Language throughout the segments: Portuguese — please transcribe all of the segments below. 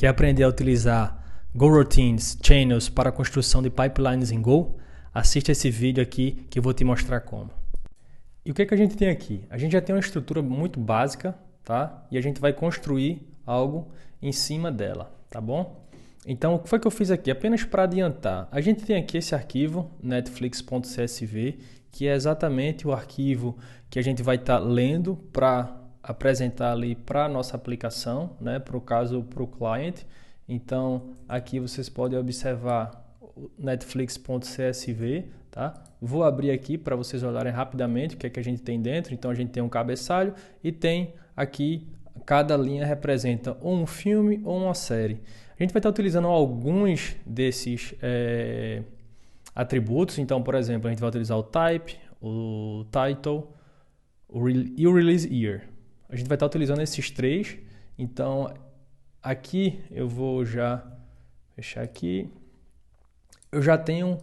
Quer aprender a utilizar GoRoutines, Channels para a construção de pipelines em Go? Assista esse vídeo aqui que eu vou te mostrar como. E o que a gente tem aqui? A gente já tem uma estrutura muito básica, tá? E a gente vai construir algo em cima dela, tá bom? Então, o que foi que eu fiz aqui? Apenas para adiantar, a gente tem aqui esse arquivo, netflix.csv, que é exatamente o arquivo que a gente vai estar lendo para apresentar ali para a nossa aplicação, né? Para o caso, para o client. Então, aqui vocês podem observar o netflix.csv, tá? Vou abrir aqui para vocês olharem rapidamente o que é que a gente tem dentro. Então, a gente tem um cabeçalho e tem aqui, cada linha representa ou um filme ou uma série. A gente vai estar utilizando alguns desses atributos. Então, por exemplo, a gente vai utilizar o type, o title e o release year. A gente vai estar utilizando esses três. Então, aqui eu vou já fechar aqui. Eu já tenho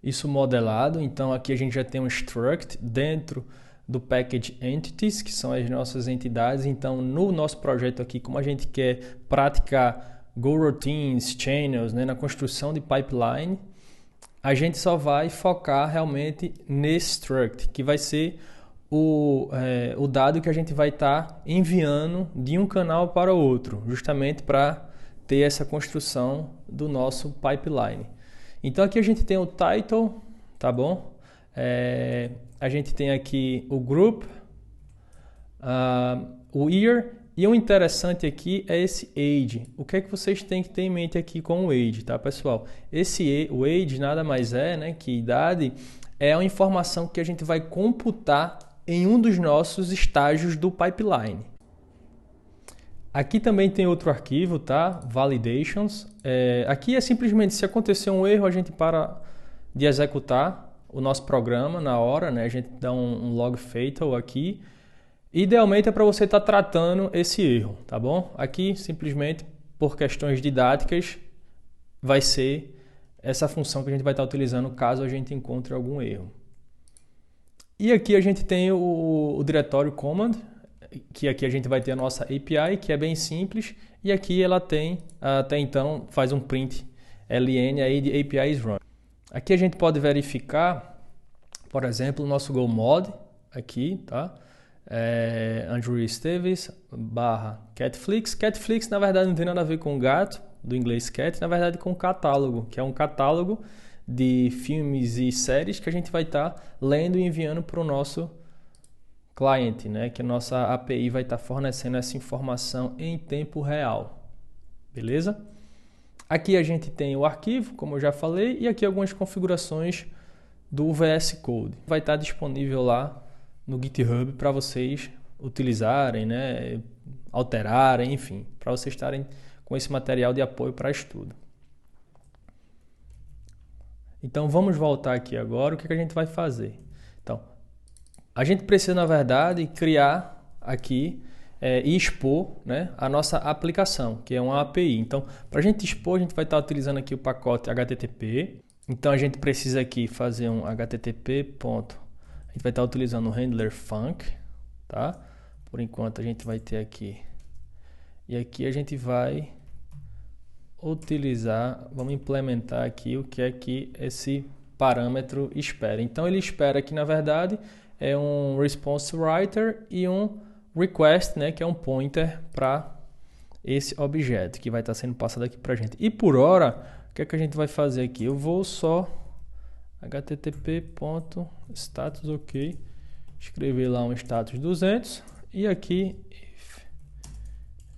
isso modelado. Então, aqui a gente já tem um struct dentro do package entities, que são as nossas entidades. Então, no nosso projeto aqui, como a gente quer praticar GoRoutines, Channels, né, na construção de pipeline, a gente só vai focar realmente nesse struct, que vai ser o dado que a gente vai estar enviando de um canal para o outro, justamente para ter essa construção do nosso pipeline. Então aqui a gente tem o title, tá bom? A gente tem aqui o group, o year, e o interessante aqui é esse age. O que é que vocês têm que ter em mente aqui com o age, tá, pessoal? O age nada mais é, né, que idade é uma informação que a gente vai computar em um dos nossos estágios do pipeline. Aqui também tem outro arquivo, tá? Validations. Aqui é simplesmente se acontecer um erro, a gente para de executar o nosso programa na hora, né? A gente dá um log fatal aqui. Idealmente é para você estar tratando esse erro, tá bom? Aqui, simplesmente, por questões didáticas, vai ser essa função que a gente vai estar utilizando caso a gente encontre algum erro. E aqui a gente tem o diretório command, que aqui a gente vai ter a nossa API, que é bem simples, e aqui ela tem, até então, faz um print ln aí de API is run. Aqui a gente pode verificar, por exemplo, o nosso GoMod, aqui, tá? Andrew Esteves /Catflix. Catflix, na verdade, não tem nada a ver com gato, do inglês cat, na verdade com catálogo, que é um catálogo de filmes e séries que a gente vai estar lendo e enviando para o nosso cliente, né? Que a nossa API vai estar fornecendo essa informação em tempo real. Beleza? Aqui a gente tem o arquivo, como eu já falei, e aqui algumas configurações do VS Code. Vai estar disponível lá no GitHub para vocês utilizarem, né? Alterarem, enfim, para vocês estarem com esse material de apoio para estudo. Então vamos voltar aqui agora. O que a gente vai fazer? Então, a gente precisa, na verdade, criar aqui e expor, né, a nossa aplicação, que é uma API. Então, para a gente expor, a gente vai estar utilizando aqui o pacote HTTP. Então, a gente precisa aqui fazer um HTTP. A gente vai estar utilizando o handler func, tá? Por enquanto, a gente vai ter aqui. E aqui a gente vai utilizar, vamos implementar aqui o que é que esse parâmetro espera. Então ele espera que na verdade é um response writer e um request, né, que é um pointer para esse objeto que vai estar sendo passado aqui para a gente. E por hora, o que é que a gente vai fazer aqui? Eu vou só http.status ok, escrever lá um status 200 e aqui if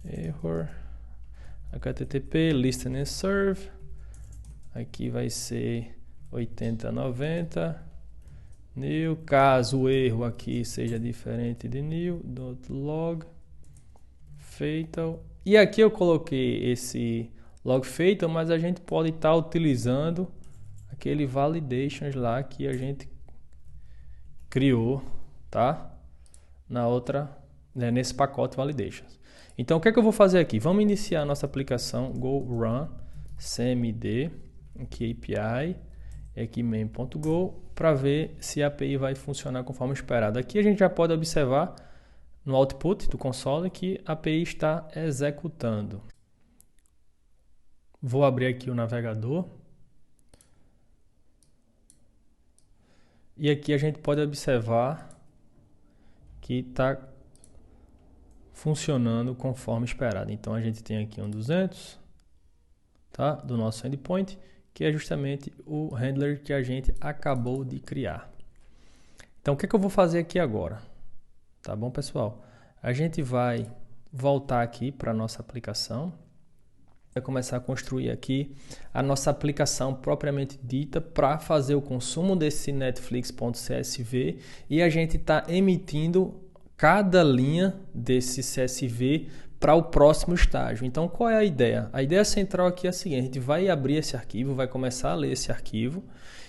error http listen serve, aqui vai ser 8090 new, caso o erro aqui seja diferente de new.log fatal, e aqui eu coloquei esse log fatal, mas a gente pode estar utilizando aquele validations lá que a gente criou, tá? Na outra, né, nesse pacote validations. Então, o que é que eu vou fazer aqui? Vamos iniciar a nossa aplicação go run cmd, aqui API, aqui main.go, para ver se a API vai funcionar conforme esperado. Aqui a gente já pode observar no output do console que a API está executando. Vou abrir aqui o navegador. E aqui a gente pode observar que está funcionando conforme esperado. Então a gente tem aqui um 200, tá? Do nosso endpoint, que é justamente o handler que a gente acabou de criar. Então o que eu vou fazer aqui agora? Tá bom, pessoal? A gente vai voltar aqui para a nossa aplicação. Vai começar a construir aqui a nossa aplicação propriamente dita para fazer o consumo desse Netflix.csv e a gente está emitindo cada linha desse CSV para o próximo estágio. Então, qual é a ideia? A ideia central aqui é a seguinte: a gente vai abrir esse arquivo, vai começar a ler esse arquivo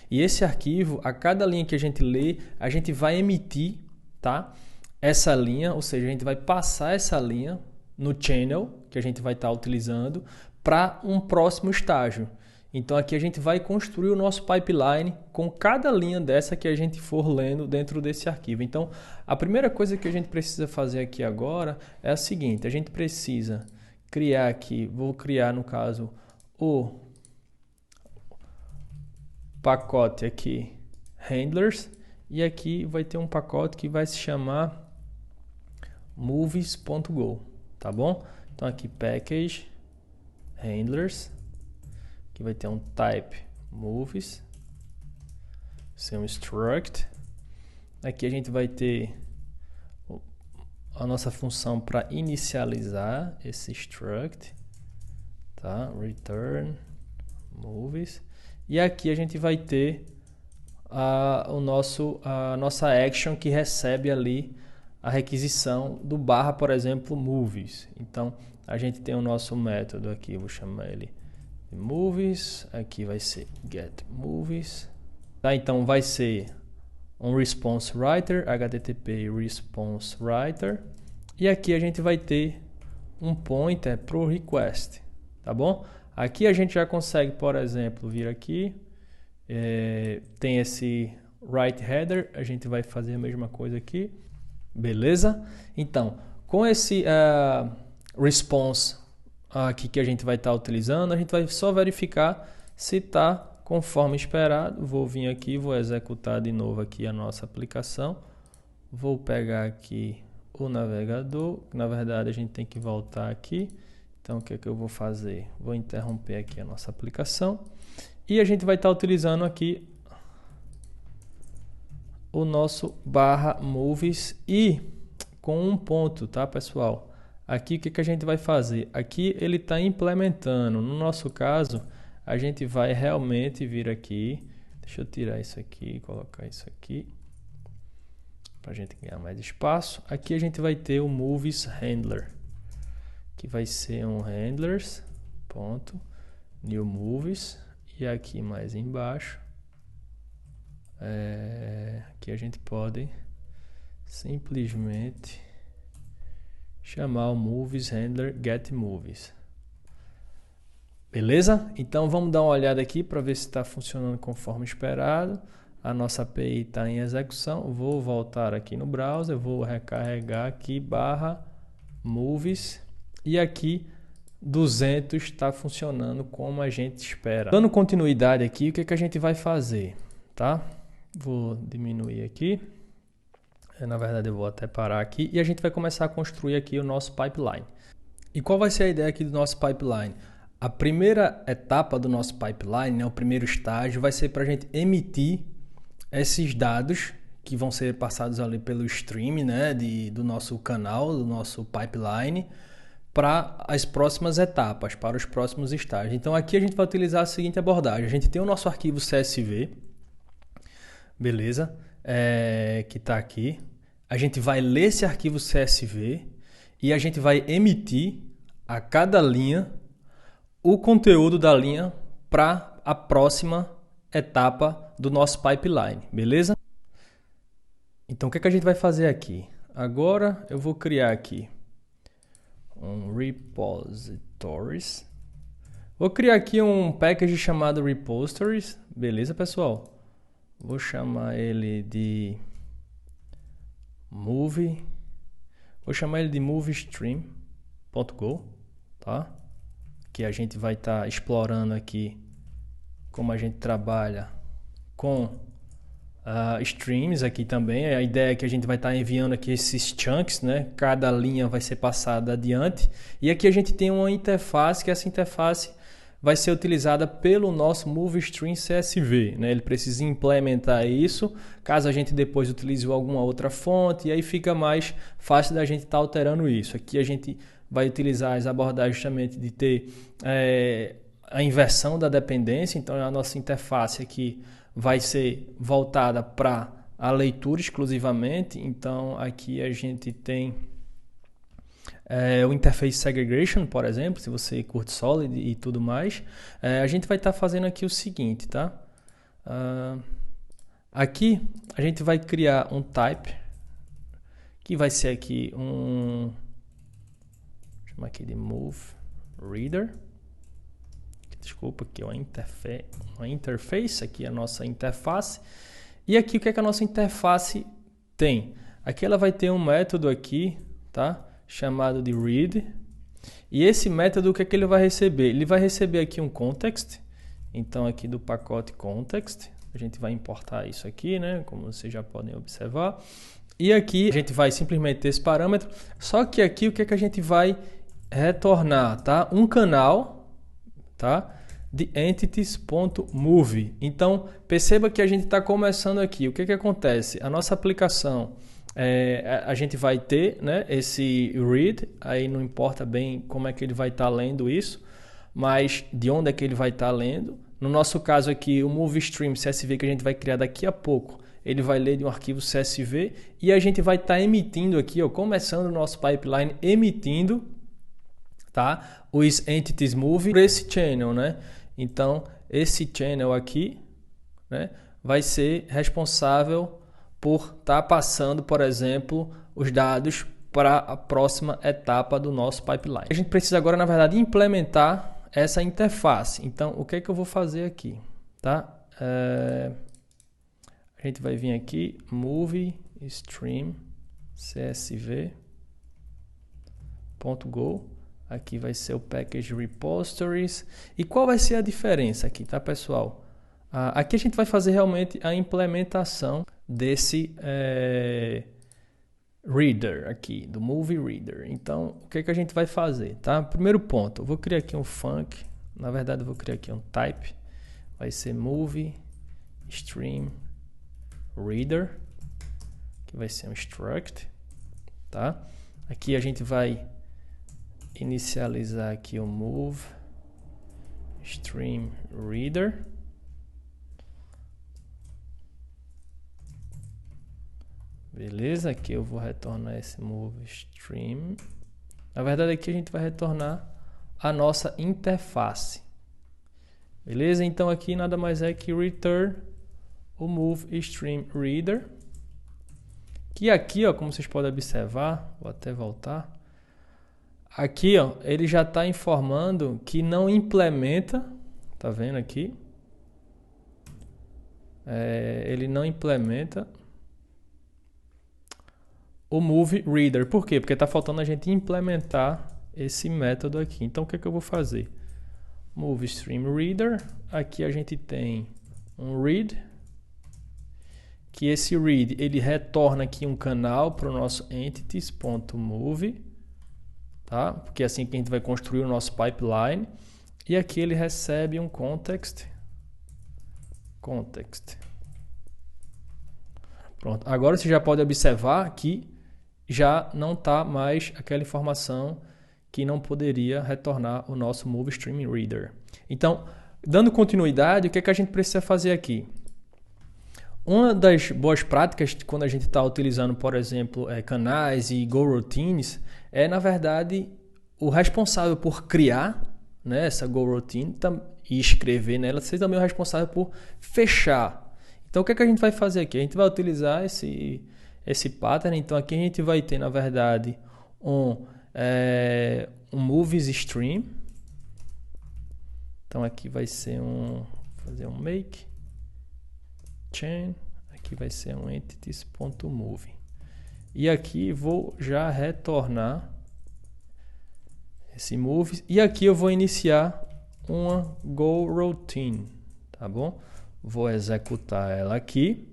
e esse arquivo, a cada linha que a gente lê, a gente vai emitir, tá? Essa linha, ou seja, a gente vai passar essa linha no channel que a gente vai estar utilizando para um próximo estágio. Então aqui a gente vai construir o nosso pipeline com cada linha dessa que a gente for lendo dentro desse arquivo. Então a primeira coisa que a gente precisa fazer aqui agora é a seguinte: a gente precisa criar aqui, vou criar no caso o pacote aqui handlers, e aqui vai ter um pacote que vai se chamar movies.go, tá bom? Então aqui package handlers, que vai ter um type movies, ser um struct. Aqui a gente vai ter a nossa função para inicializar esse struct, tá? Return movies. E aqui a gente vai ter a nossa action que recebe ali a requisição do barra, por exemplo, movies. Então a gente tem o nosso método aqui, vou chamar ele de movies, aqui vai ser get movies, tá? Então vai ser um response writer, http response writer, e aqui a gente vai ter um pointer para o request, tá bom? Aqui a gente já consegue, por exemplo, vir aqui, tem esse write header, a gente vai fazer a mesma coisa aqui, beleza? Então, com esse response aqui que a gente vai estar utilizando, a gente vai só verificar se está conforme esperado. Vou vir aqui, vou executar de novo aqui a nossa aplicação. Vou pegar aqui o navegador, na verdade a gente tem que voltar aqui. Então o que é que eu vou fazer? Vou interromper aqui a nossa aplicação e a gente vai estar utilizando aqui o nosso barra movies e com um ponto, tá, pessoal? Aqui o que a gente vai fazer? Aqui ele está implementando. No nosso caso, a gente vai realmente vir aqui. Deixa eu tirar isso aqui, colocar isso aqui, para a gente ganhar mais espaço. Aqui a gente vai ter o movies handler, que vai ser um handlers, ponto, new movies. E aqui mais embaixo, aqui a gente pode simplesmente chamar o movies handler get movies. Beleza? Então vamos dar uma olhada aqui para ver se está funcionando conforme esperado. A nossa API está em execução. Vou voltar aqui no browser, vou recarregar aqui barra movies e aqui 200 está funcionando como a gente espera. Dando continuidade aqui, o que a gente vai fazer, tá? Vou diminuir aqui. Na verdade eu vou até parar aqui e a gente vai começar a construir aqui o nosso pipeline. E qual vai ser a ideia aqui do nosso pipeline? A primeira etapa do nosso pipeline, né, o primeiro estágio, vai ser para a gente emitir esses dados que vão ser passados ali pelo stream, né, do nosso canal, do nosso pipeline, para as próximas etapas, para os próximos estágios. Então aqui a gente vai utilizar a seguinte abordagem. A gente tem o nosso arquivo CSV, beleza? Que está aqui. A gente vai ler esse arquivo CSV e a gente vai emitir a cada linha o conteúdo da linha para a próxima etapa do nosso pipeline, beleza? Então o que a gente vai fazer aqui? Agora eu vou criar aqui um repositories. Vou criar aqui um package chamado repositories, beleza, pessoal? Vou chamar ele de movie. Vou chamar ele de moviestream.go, tá? que a gente vai estar explorando aqui como a gente trabalha com streams aqui também. A ideia é que a gente vai estar enviando aqui esses chunks, né? Cada linha vai ser passada adiante. E aqui a gente tem uma interface, que essa interface vai ser utilizada pelo nosso MoveStream CSV, né? Ele precisa implementar isso, caso a gente depois utilize alguma outra fonte, e aí fica mais fácil da gente estar alterando isso. Aqui a gente vai utilizar as abordagens justamente de ter a inversão da dependência, então a nossa interface aqui vai ser voltada para a leitura exclusivamente. Então aqui a gente tem o Interface Segregation, por exemplo, se você curte Solid e tudo mais. A gente vai estar fazendo aqui o seguinte, tá? Aqui a gente vai criar um type, que vai ser aqui chama aqui de Move Reader. Desculpa, aqui é uma interface, aqui é a nossa interface. E aqui o que é que a nossa interface tem? Aqui ela vai ter um método aqui, tá? Chamado de read. E esse método, o que é que ele vai receber? Ele vai receber aqui um context. Então aqui do pacote context, a gente vai importar isso aqui, né? Como vocês já podem observar. E aqui a gente vai simplesmente ter esse parâmetro. Só que aqui o que é que a gente vai retornar, tá? Um canal, tá? De entities.move. Então, perceba que a gente está começando aqui. O que acontece? A nossa aplicação, a gente vai ter, né, esse read, aí não importa bem como é que ele vai estar lendo isso, mas de onde é que ele vai estar lendo. No nosso caso aqui, o MoveStream CSV que a gente vai criar daqui a pouco, ele vai ler de um arquivo CSV e a gente vai estar emitindo aqui, ó, começando o nosso pipeline, emitindo, tá, os entities move por esse channel, né? Então, esse channel aqui, né, vai ser responsável por estar passando, por exemplo, os dados para a próxima etapa do nosso pipeline. A gente precisa agora, na verdade, implementar essa interface. Então, o que é que eu vou fazer aqui? Tá? A gente vai vir aqui, MoveStream CSV.go. Aqui vai ser o Package Repositories. E qual vai ser a diferença aqui, tá, pessoal? Aqui a gente vai fazer realmente a implementação desse Reader aqui, do Move Reader. Então, o que a gente vai fazer, tá? Primeiro ponto, eu vou criar aqui um func. Na verdade, eu vou criar aqui um type. Vai ser MoveStream Reader, que vai ser um struct, tá? Aqui a gente vai inicializar aqui o MoveStream Reader. Beleza, aqui eu vou retornar esse MoveStream. Na verdade aqui a gente vai retornar a nossa interface. Beleza? Então aqui nada mais é que return o MoveStream Reader. Que aqui, ó, como vocês podem observar, vou até voltar. Aqui, ó, ele já está informando que não implementa, tá vendo aqui? Ele não implementa o Move Reader. Por quê? Porque está faltando a gente implementar esse método aqui. Então, o que é que eu vou fazer? MoveStream Reader. Aqui a gente tem um read, que esse read ele retorna aqui um canal para o nosso entities.move, tá? Porque é assim que a gente vai construir o nosso pipeline. E aqui ele recebe um context. Pronto. Agora você já pode observar que já não está mais aquela informação que não poderia retornar o nosso MoveStream Reader. Então, dando continuidade, o que é que a gente precisa fazer aqui? Uma das boas práticas quando a gente está utilizando, por exemplo, canais e GoRoutines é, na verdade, o responsável por criar, né, essa GoRoutine e escrever nela, ser também o responsável por fechar. Então, o que é que a gente vai fazer aqui? A gente vai utilizar esse pattern. Então, aqui a gente vai ter, na verdade, um MoveStream. Então, aqui vai ser fazer um make chain. Aqui vai ser um entities.move. E aqui vou já retornar esse move. E aqui eu vou iniciar uma Go Routine, tá bom? Vou executar ela aqui,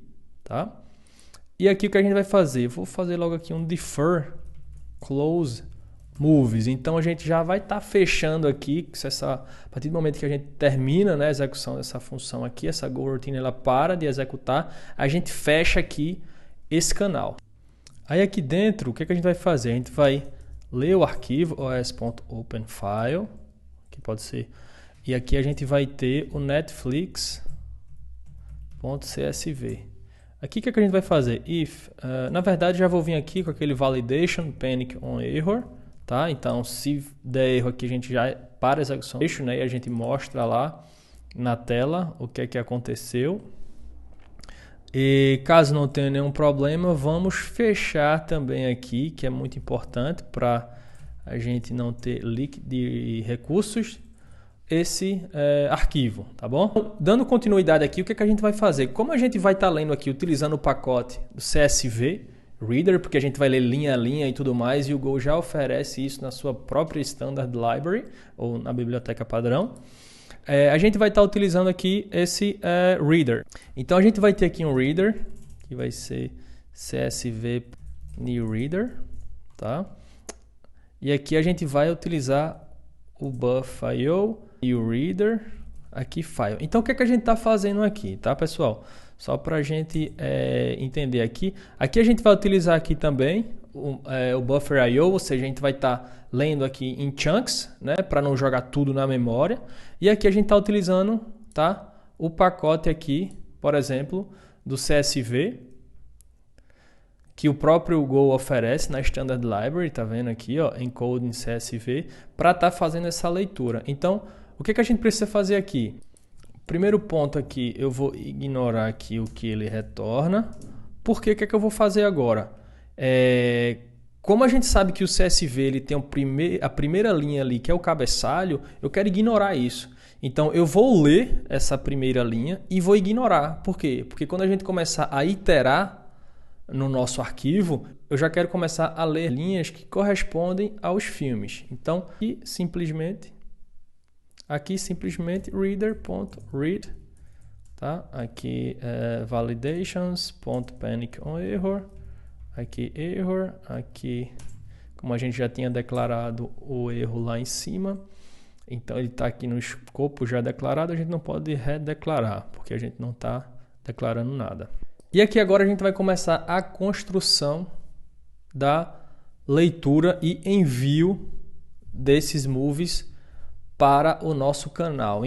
tá? E aqui o que a gente vai fazer? Vou fazer logo aqui um Defer Close Moves. Então a gente já vai estar fechando aqui, a partir do momento que a gente termina, né, a execução dessa função aqui, essa Go Routine ela para de executar, a gente fecha aqui esse canal. Aí aqui dentro, o que a gente vai fazer? A gente vai ler o arquivo os.openFile, que pode ser, e aqui a gente vai ter o netflix.csv. Aqui o que a gente vai fazer? If, na verdade já vou vir aqui com aquele validation panic on error, tá? Então se der erro aqui a gente já para a execução, né? E a gente mostra lá na tela o que é que aconteceu. E caso não tenha nenhum problema, vamos fechar também aqui, que é muito importante para a gente não ter leak de recursos, esse arquivo, tá bom? Dando continuidade aqui, o que a gente vai fazer? Como a gente vai estar lendo aqui, utilizando o pacote do CSV Reader, porque a gente vai ler linha a linha e tudo mais, e o Go já oferece isso na sua própria Standard Library, ou na biblioteca padrão, a gente vai estar utilizando aqui esse Reader. Então a gente vai ter aqui um Reader, que vai ser CSV New Reader, tá? E aqui a gente vai utilizar o buff.io e o Reader, aqui File. Então o que a gente está fazendo aqui, tá, pessoal? Só para a gente entender aqui. Aqui a gente vai utilizar aqui também o buffer.io, ou seja, a gente vai estar lendo aqui em chunks, né, para não jogar tudo na memória. E aqui a gente está utilizando, tá, o pacote aqui, por exemplo, do CSV, que o próprio Go oferece na Standard Library, tá vendo aqui, ó, encoding CSV, para estar fazendo essa leitura. Então, o que a gente precisa fazer aqui? Primeiro ponto aqui, eu vou ignorar aqui o que ele retorna. Porque o que eu vou fazer agora? Como a gente sabe que o CSV ele tem a primeira linha ali, que é o cabeçalho, eu quero ignorar isso. Então eu vou ler essa primeira linha e vou ignorar. Por quê? Porque quando a gente começar a iterar no nosso arquivo, eu já quero começar a ler linhas que correspondem aos filmes. Então, aqui simplesmente reader.read, tá? Aqui validations.panic on error, aqui error, aqui como a gente já tinha declarado o erro lá em cima, então ele está aqui no escopo já declarado, a gente não pode redeclarar, porque a gente não está declarando nada. E aqui agora a gente vai começar a construção da leitura e envio desses movies para o nosso canal.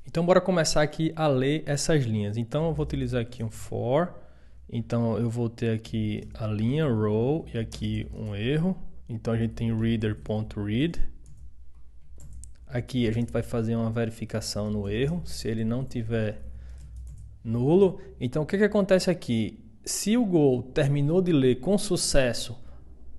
Então bora começar aqui a ler essas linhas. Então eu vou utilizar aqui um for. Então eu vou ter aqui a linha row e aqui um erro. Então a gente tem reader.read. Aqui a gente vai fazer uma verificação no erro. Se ele não tiver nulo, então o que acontece aqui? Se o Go terminou de ler com sucesso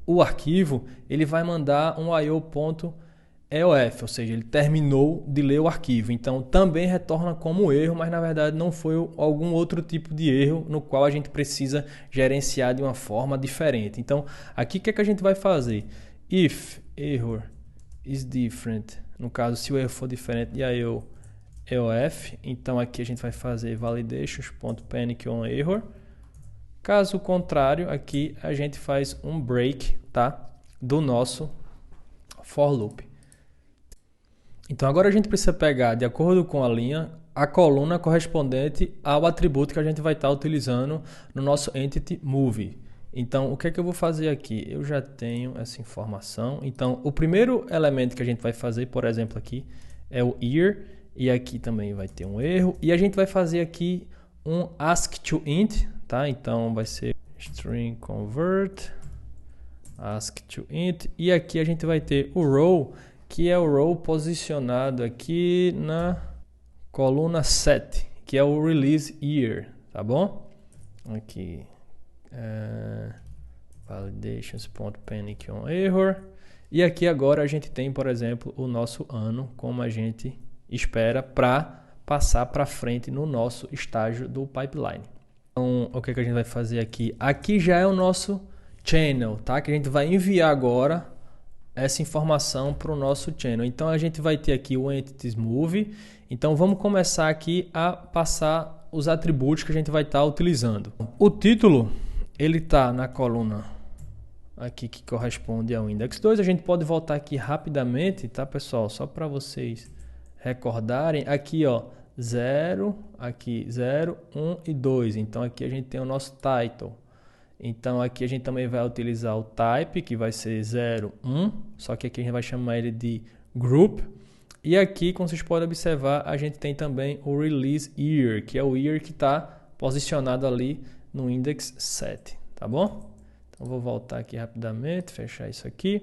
o arquivo, ele vai mandar um io.eof, ou seja, ele terminou de ler o arquivo. Então também retorna como erro, mas na verdade não foi algum outro tipo de erro no qual a gente precisa gerenciar de uma forma diferente. Então aqui o que a gente vai fazer? If error is different, no caso se o erro for diferente de eof, então aqui a gente vai fazer validations.panic on error. Caso contrário, aqui a gente faz um break, tá, do nosso for loop. Então agora a gente precisa pegar, de acordo com a linha, a coluna correspondente ao atributo que a gente vai estar utilizando no nosso entity movie. Então o que eu vou fazer aqui? Eu já tenho essa informação. Então o primeiro elemento que a gente vai fazer, por exemplo, aqui é o year, e aqui também vai ter um erro. E a gente vai fazer aqui um ask to int, tá? Então vai ser string convert, ask to int. E aqui a gente vai ter o row, que é o row posicionado aqui na coluna 7, que é o release year, tá bom? Aqui, validations.panic on error. E aqui agora a gente tem, por exemplo, o nosso ano, como a gente espera para passar para frente no nosso estágio do pipeline. Então, o que a gente vai fazer aqui? Aqui já é o nosso channel, tá? Que a gente vai enviar agora essa informação para o nosso channel. Então a gente vai ter aqui o Entities Move. Então vamos começar aqui a passar os atributos que a gente vai estar utilizando. O título, ele está na coluna aqui que corresponde ao Index 2. A gente pode voltar aqui rapidamente, tá, pessoal? Só para vocês recordarem. Aqui, ó, 0, aqui 0, 1 e 2. Então aqui a gente tem o nosso title. Então aqui a gente também vai utilizar o type, que vai ser 0, 1, só que aqui a gente vai chamar ele de group. E aqui, como vocês podem observar, a gente tem também o release year, que é o year que está posicionado ali no index 7, tá bom? Então vou voltar aqui rapidamente, fechar isso aqui.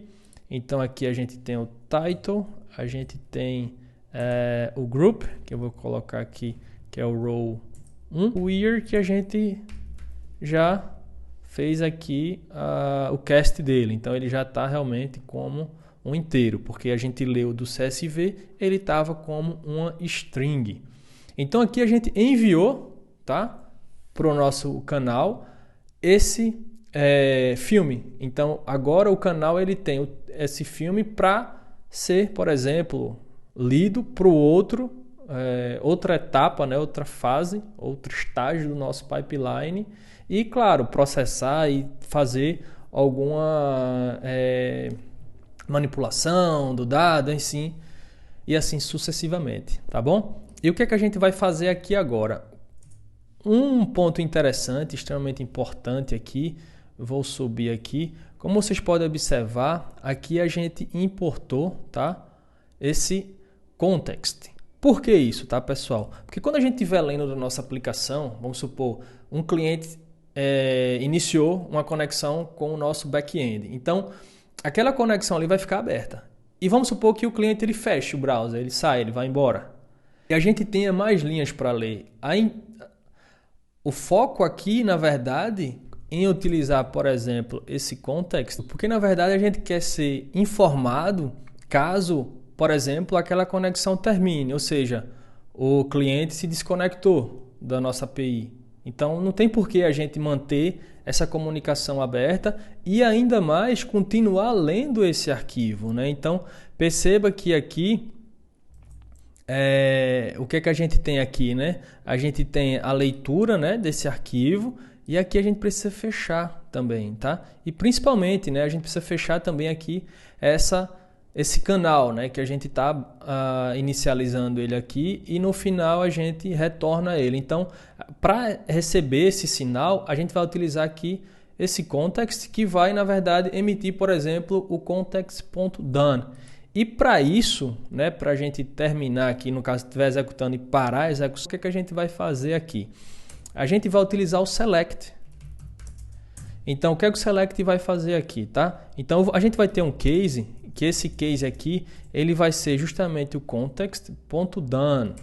Então aqui a gente tem o title, a gente tem o group, que eu vou colocar aqui, que é o row 1. O year que a gente já fez aqui o cast dele, então ele já está realmente como um inteiro, porque a gente leu do CSV, ele estava como uma string. Então aqui a gente enviou, tá, para o nosso canal esse filme. Então agora o canal ele tem esse filme para ser, por exemplo, lido para o outra etapa, né, outra fase, outro estágio do nosso pipeline. E, claro, processar e fazer alguma manipulação do dado, assim, e assim sucessivamente, tá bom? E o que é que a gente vai fazer aqui agora? Um ponto interessante, extremamente importante aqui, vou subir aqui. Como vocês podem observar, aqui a gente importou, tá, esse context. Por que isso, tá, pessoal? Porque quando a gente estiver lendo da nossa aplicação, vamos supor, um cliente iniciou uma conexão com o nosso back-end. Então, aquela conexão ali vai ficar aberta. E vamos supor que o cliente ele feche o browser, ele sai, ele vai embora. E a gente tenha mais linhas para ler. O foco aqui, na verdade, em utilizar, por exemplo, esse contexto, porque na verdade a gente quer ser informado caso, por exemplo, aquela conexão termine, ou seja, o cliente se desconectou da nossa API. Então, não tem por que a gente manter essa comunicação aberta e ainda mais continuar lendo esse arquivo, né? Então, perceba que aqui, o que é que a gente tem aqui, né? A gente tem a leitura, né, desse arquivo e aqui a gente precisa fechar também, tá? E principalmente, né, a gente precisa fechar também aqui esse canal, né, que a gente está inicializando ele aqui e no final a gente retorna ele. Então, para receber esse sinal, a gente vai utilizar aqui esse context que vai, na verdade, emitir, por exemplo, o context.done. E para isso, né, para a gente terminar aqui, no caso estiver executando e parar a execução, o que é que a gente vai fazer aqui? A gente vai utilizar o select. Então, o que é que o select vai fazer aqui, tá? Então, a gente vai ter um case, que esse case aqui, ele vai ser justamente o context.done,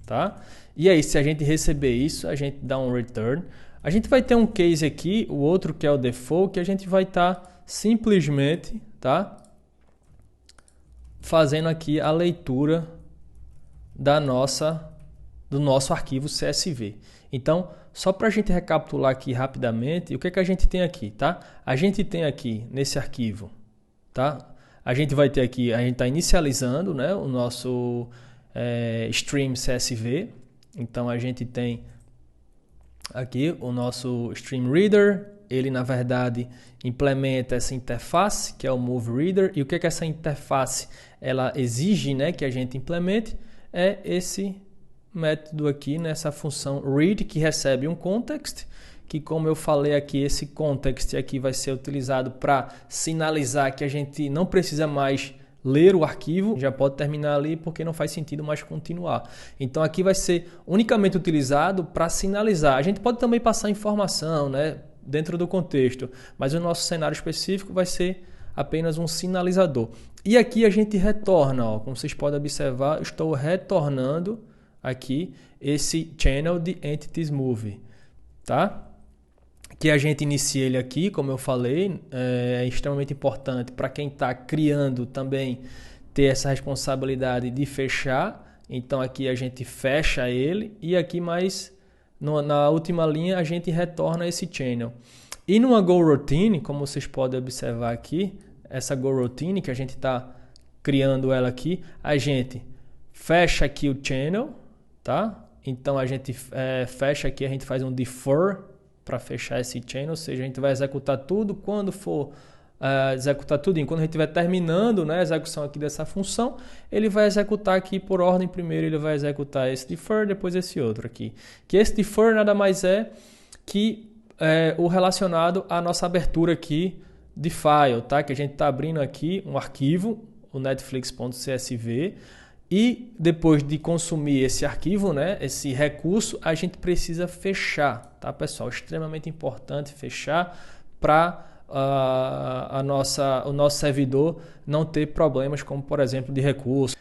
tá? E aí, se a gente receber isso, a gente dá um return. A gente vai ter um case aqui, o outro que é o default, que a gente vai estar simplesmente, tá, fazendo aqui a leitura do nosso arquivo CSV. Então, só para a gente recapitular aqui rapidamente, o que é que a gente tem aqui, tá? A gente tem aqui nesse arquivo, tá? A gente vai ter aqui, a gente está inicializando, né, o nosso stream CSV. Então a gente tem aqui o nosso stream reader. Ele na verdade implementa essa interface que é o move reader. E o que é que essa interface ela exige, né, que a gente implemente? É esse método aqui, nessa função read, que recebe um context, que como eu falei aqui, esse context aqui vai ser utilizado para sinalizar que a gente não precisa mais ler o arquivo, já pode terminar ali porque não faz sentido mais continuar. Então aqui vai ser unicamente utilizado para sinalizar. A gente pode também passar informação, né, dentro do contexto, mas o nosso cenário específico vai ser apenas um sinalizador. E aqui a gente retorna, ó, como vocês podem observar, estou retornando aqui esse channel de Entities Move, tá? Que a gente inicia ele aqui, como eu falei, é extremamente importante para quem está criando também ter essa responsabilidade de fechar. Então aqui a gente fecha ele e aqui mais na última linha a gente retorna esse channel. E numa Go Routine, como vocês podem observar aqui, essa goroutine que a gente está criando ela aqui, a gente fecha aqui o channel, tá? Então a gente fecha aqui, a gente faz um defer para fechar esse channel, ou seja, a gente vai executar tudo quando for executar tudo. Quando a gente estiver terminando, né, a execução aqui dessa função, ele vai executar aqui por ordem. Primeiro ele vai executar esse defer, depois esse outro aqui. Que esse defer nada mais é que o relacionado à nossa abertura aqui de file, tá? Que a gente está abrindo aqui um arquivo, o netflix.csv, e depois de consumir esse arquivo, né, esse recurso, a gente precisa fechar, tá, pessoal? Extremamente importante fechar para o nosso servidor não ter problemas como, por exemplo, de recurso.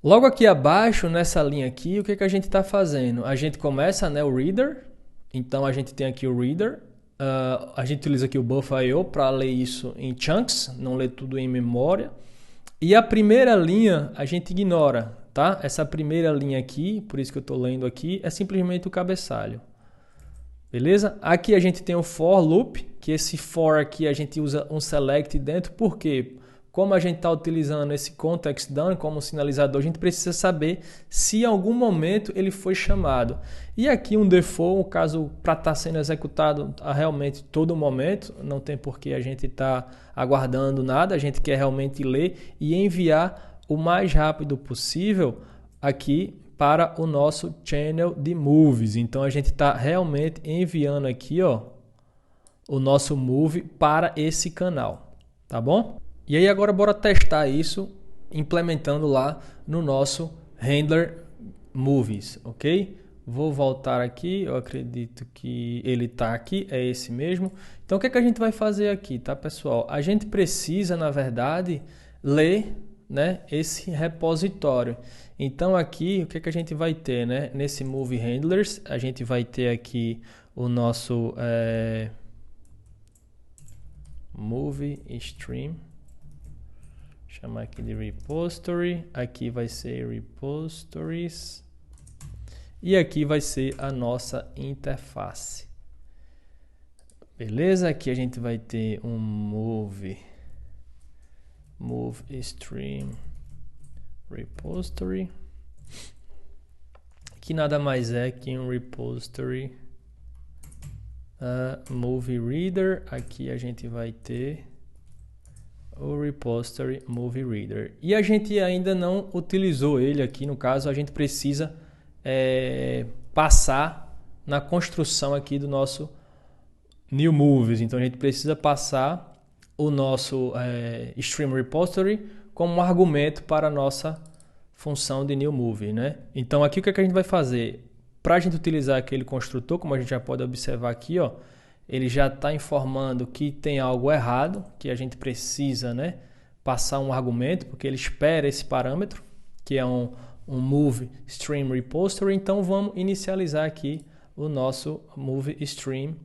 Logo aqui abaixo, nessa linha aqui, o que a gente está fazendo? A gente começa, né, o reader. Então a gente tem aqui o reader, a gente utiliza aqui o buffer.io para ler isso em chunks, não ler tudo em memória. E a primeira linha a gente ignora, tá? Essa primeira linha aqui, por isso que eu estou lendo aqui, é simplesmente o cabeçalho. Beleza? Aqui a gente tem o for loop, que esse for aqui a gente usa um select dentro, porque como a gente está utilizando esse context done como sinalizador, a gente precisa saber se em algum momento ele foi chamado. E aqui um default, o caso para estar sendo executado a realmente todo momento, não tem por que a gente estar aguardando nada, a gente quer realmente ler e enviar o mais rápido possível aqui para o nosso channel de movies. Então a gente está realmente enviando aqui, ó, o nosso movie para esse canal, tá bom? E aí agora bora testar isso implementando lá no nosso handler movies, ok? Vou voltar aqui, eu acredito que ele está aqui, é esse mesmo. Então o que a gente vai fazer aqui, tá, pessoal? A gente precisa, na verdade, ler, né, esse repositório. Então aqui o que a gente vai ter, né? Nesse movie handlers, a gente vai ter aqui o nosso movie stream. Chamar aqui de repository, aqui vai ser repositories e aqui vai ser a nossa interface. Beleza? Aqui a gente vai ter um move stream repository, que nada mais é que um repository movie reader. Aqui a gente vai ter o repository movie reader e a gente ainda não utilizou ele aqui. No caso, a gente precisa passar na construção aqui do nosso new movies. Então a gente precisa passar o nosso stream repository como um argumento para a nossa função de new movie, né? Então aqui o que a gente vai fazer para a gente utilizar aquele construtor, como a gente já pode observar aqui, ó, ele já está informando que tem algo errado, que a gente precisa, né, passar um argumento, porque ele espera esse parâmetro, que é um move stream repository. Então vamos inicializar aqui o nosso move stream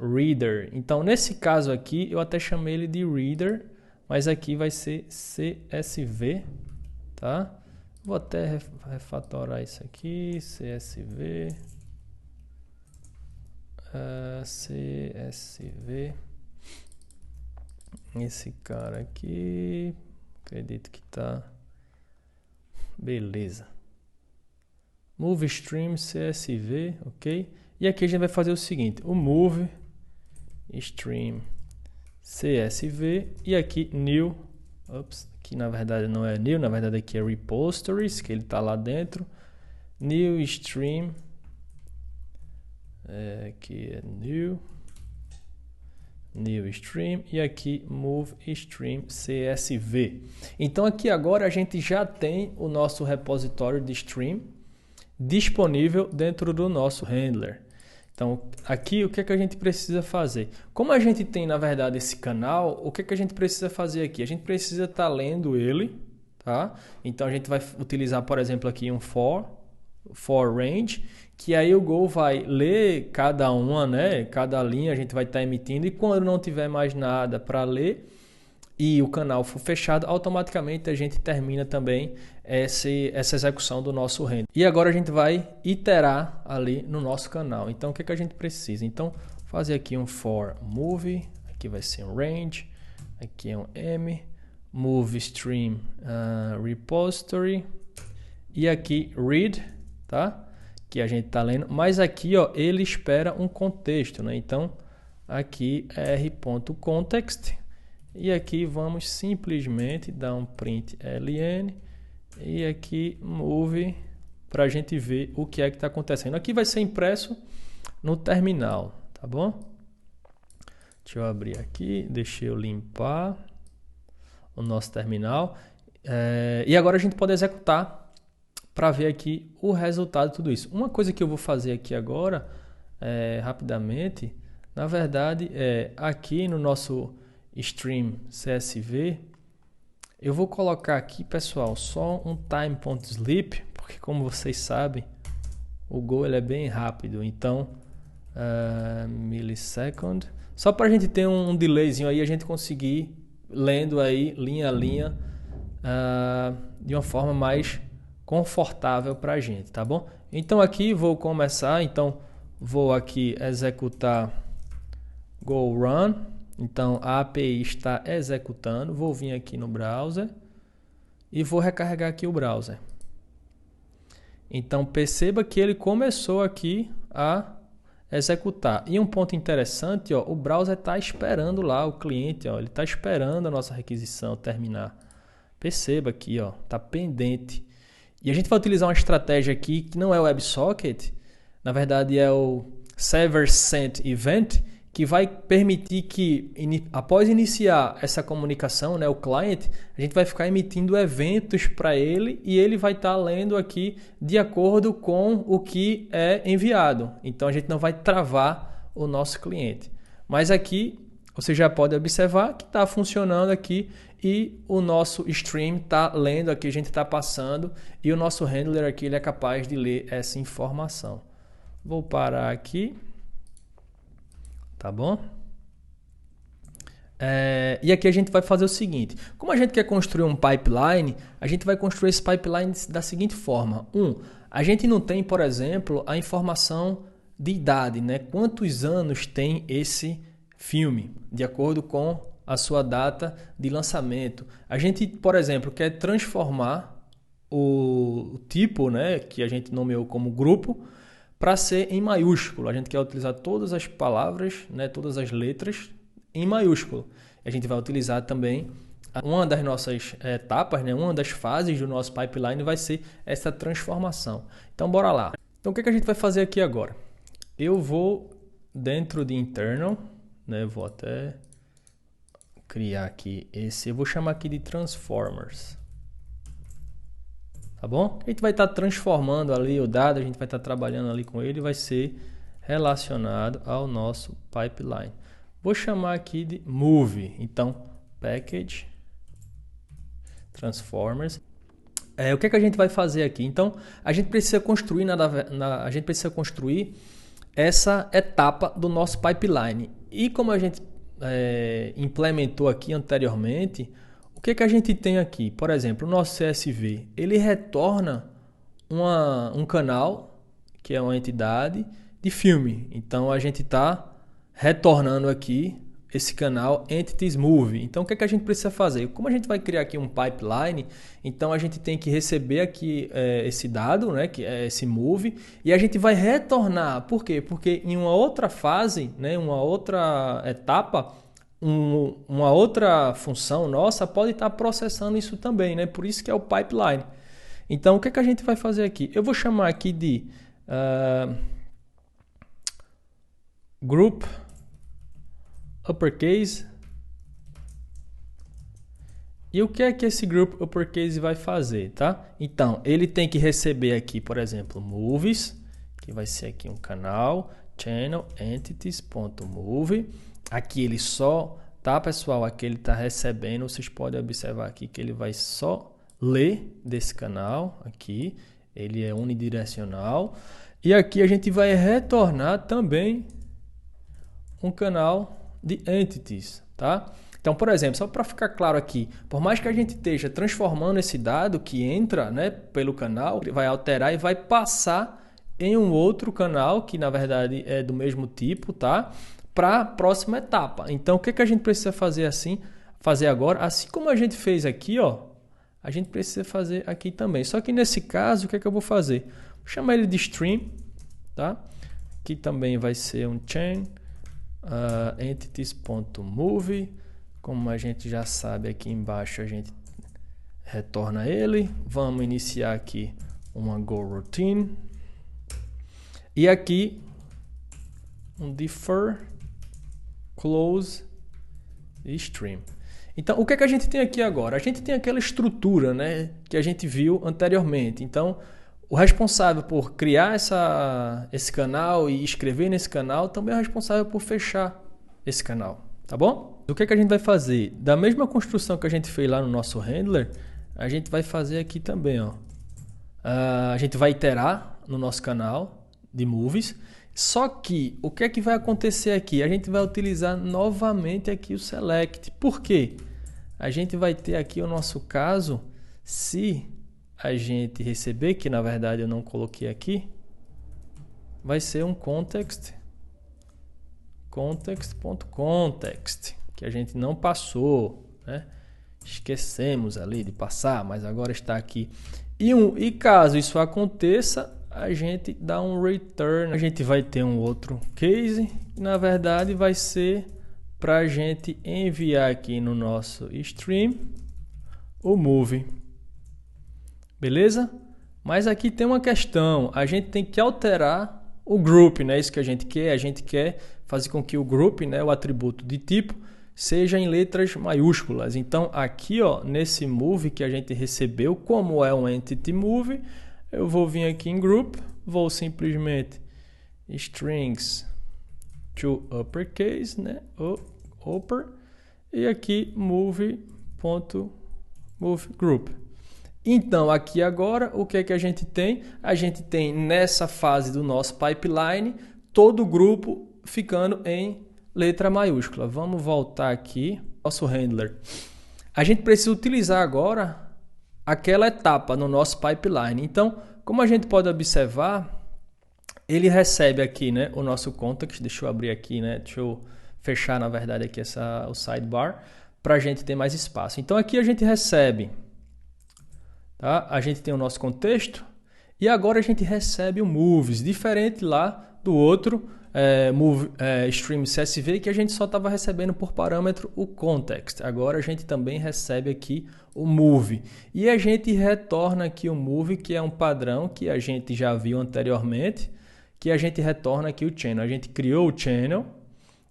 reader. Então nesse caso aqui eu até chamei ele de reader, mas aqui vai ser CSV, tá? Vou até refatorar isso aqui, CSV. CSV, esse cara aqui, acredito que tá beleza. Move stream CSV, ok? E aqui a gente vai fazer o seguinte: o move stream CSV e aqui new, que na verdade não é new, na verdade aqui é repositories, que ele tá lá dentro. New stream, aqui é new stream e aqui move stream CSV. Então aqui agora a gente já tem o nosso repositório de stream disponível dentro do nosso handler. Então aqui o que a gente precisa fazer? Como a gente tem na verdade esse canal, o que a gente precisa fazer aqui? A gente precisa estar lendo ele, tá? Então a gente vai utilizar, por exemplo, aqui um for range, que aí o Go vai ler cada uma, né? Cada linha a gente vai estar emitindo, e quando não tiver mais nada para ler e o canal for fechado, automaticamente a gente termina também essa execução do nosso render. E agora a gente vai iterar ali no nosso canal. Então o que a gente precisa? Então fazer aqui um for movie, aqui vai ser um range, aqui é um M, move stream repository, e aqui read, tá? Que a gente está lendo, mas aqui ó, ele espera um contexto, né? Então aqui r.context, e aqui vamos simplesmente dar um print ln, e aqui move, para a gente ver o que é que está acontecendo. Aqui vai ser impresso no terminal, tá bom? Deixa eu abrir aqui, deixa eu limpar o nosso terminal, e agora a gente pode executar para ver aqui o resultado de tudo isso. Uma coisa que eu vou fazer aqui agora, rapidamente, na verdade, aqui no nosso stream CSV, eu vou colocar aqui, pessoal, só um time.sleep, porque como vocês sabem, o Go ele é bem rápido, então, millisecond, só para a gente ter um delayzinho aí, a gente conseguir lendo aí linha a linha de uma forma mais confortável para a gente, tá bom? Então aqui vou começar, então vou aqui executar Go Run, então a API está executando, vou vir aqui no browser e vou recarregar aqui o browser. Então perceba que ele começou aqui a executar. E um ponto interessante, ó, o browser está esperando lá o cliente, ó, ele está esperando a nossa requisição terminar. Perceba aqui, ó, está pendente. E a gente vai utilizar uma estratégia aqui que não é o WebSocket, na verdade é o Server Sent Event, que vai permitir que, após iniciar essa comunicação, né, o client, a gente vai ficar emitindo eventos para ele e ele vai estar lendo aqui de acordo com o que é enviado. Então a gente não vai travar o nosso cliente. Mas aqui você já pode observar que está funcionando aqui e o nosso stream está lendo aqui, a gente está passando e o nosso handler aqui ele é capaz de ler essa informação. Vou parar aqui. Tá bom? E aqui a gente vai fazer o seguinte. Como a gente quer construir um pipeline, a gente vai construir esse pipeline da seguinte forma. A gente não tem, por exemplo, a informação de idade, né? Quantos anos tem esse filme, de acordo com a sua data de lançamento. A gente, por exemplo, quer transformar o tipo, né, que a gente nomeou como grupo, para ser em maiúsculo. A gente quer utilizar todas as palavras, né, todas as letras em maiúsculo. A gente vai utilizar também uma das nossas etapas, né, uma das fases do nosso pipeline vai ser essa transformação. Então, bora lá. Então, o que a gente vai fazer aqui agora? Eu vou dentro de internal, né, vou até criar aqui eu vou chamar aqui de transformers. Tá bom? A gente vai estar transformando ali o dado, a gente vai estar trabalhando ali com ele, vai ser relacionado ao nosso pipeline. Vou chamar aqui de move. Então, package transformers. O que a gente vai fazer aqui? Então, a gente precisa construir essa etapa do nosso pipeline. E como a gente implementou aqui anteriormente, o que a gente tem aqui? Por exemplo, o nosso CSV, ele retorna um canal, que é uma entidade de filme. Então, a gente está retornando aqui esse canal Entities Move. Então, o que a gente precisa fazer? Como a gente vai criar aqui um pipeline, então a gente tem que receber aqui esse dado, né, que é esse Move, e a gente vai retornar. Por quê? Porque em uma outra fase, né, uma outra etapa, uma outra função nossa pode estar processando isso também, né? Por isso que é o pipeline. Então, o que a gente vai fazer aqui? Eu vou chamar aqui de group uppercase. E o que é que esse group uppercase vai fazer, tá? Então, ele tem que receber aqui, por exemplo, movies, que vai ser aqui um canal, channel entities.move. Aqui ele só, tá, pessoal? Aqui ele está recebendo, vocês podem observar aqui que ele vai só ler desse canal aqui, ele é unidirecional. E aqui a gente vai retornar também um canal de entities, tá? Então, por exemplo, só para ficar claro aqui, por mais que a gente esteja transformando esse dado que entra, né, pelo canal, ele vai alterar e vai passar em um outro canal que na verdade é do mesmo tipo, tá? Para a próxima etapa. Então, o que a gente precisa fazer assim? fazer agora, assim como a gente fez aqui, ó, a gente precisa fazer aqui também. Só que nesse caso, o que é que eu vou fazer? Vou chamar ele de stream, tá? Aqui também vai ser um chain entities.move. Como a gente já sabe, aqui embaixo a gente retorna ele. Vamos iniciar aqui uma GoRoutine. E aqui um defer close stream. Então, o que é que a gente tem aqui agora? A gente tem aquela estrutura, né, que a gente viu anteriormente. Então, o responsável por criar esse canal e escrever nesse canal também é responsável por fechar esse canal, tá bom? O que é que a gente vai fazer? Da mesma construção que a gente fez lá no nosso handler, a gente vai fazer aqui também, ó. A gente vai iterar no nosso canal de movies. Só que o que é que vai acontecer aqui? A gente vai utilizar novamente aqui o select. Por quê? A gente vai ter aqui o nosso caso, se a gente receber, que na verdade eu não coloquei aqui, vai ser um context.context, que a gente não passou, né? Esquecemos ali de passar, mas agora está aqui. E caso isso aconteça, a gente dá um return. A gente vai ter um outro case, que na verdade vai ser para a gente enviar aqui no nosso stream o move. Beleza? Mas aqui tem uma questão. A gente tem que alterar o group, né? Isso que a gente quer. A gente quer fazer com que o group, né, o atributo de tipo, seja em letras maiúsculas. Então aqui, ó, nesse move que a gente recebeu, como é um entity move, eu vou vir aqui em group, vou simplesmente strings to uppercase, né? Upper, e aqui move.moveGroup. Então aqui agora o que é que a gente tem? A gente tem nessa fase do nosso pipeline todo o grupo ficando em letra maiúscula. Vamos voltar aqui nosso handler. A gente precisa utilizar agora aquela etapa no nosso pipeline. Então, como a gente pode observar, ele recebe aqui, né, o nosso context. Deixa eu abrir aqui, né? Deixa eu fechar, na verdade, aqui o sidebar para a gente ter mais espaço. Então, aqui a gente recebe, tá? A gente tem o nosso contexto e agora a gente recebe o moves, diferente lá do outro stream CSV que a gente só estava recebendo por parâmetro o context. Agora a gente também recebe aqui o move. E a gente retorna aqui o move, que é um padrão que a gente já viu anteriormente, que a gente retorna aqui o channel. A gente criou o channel,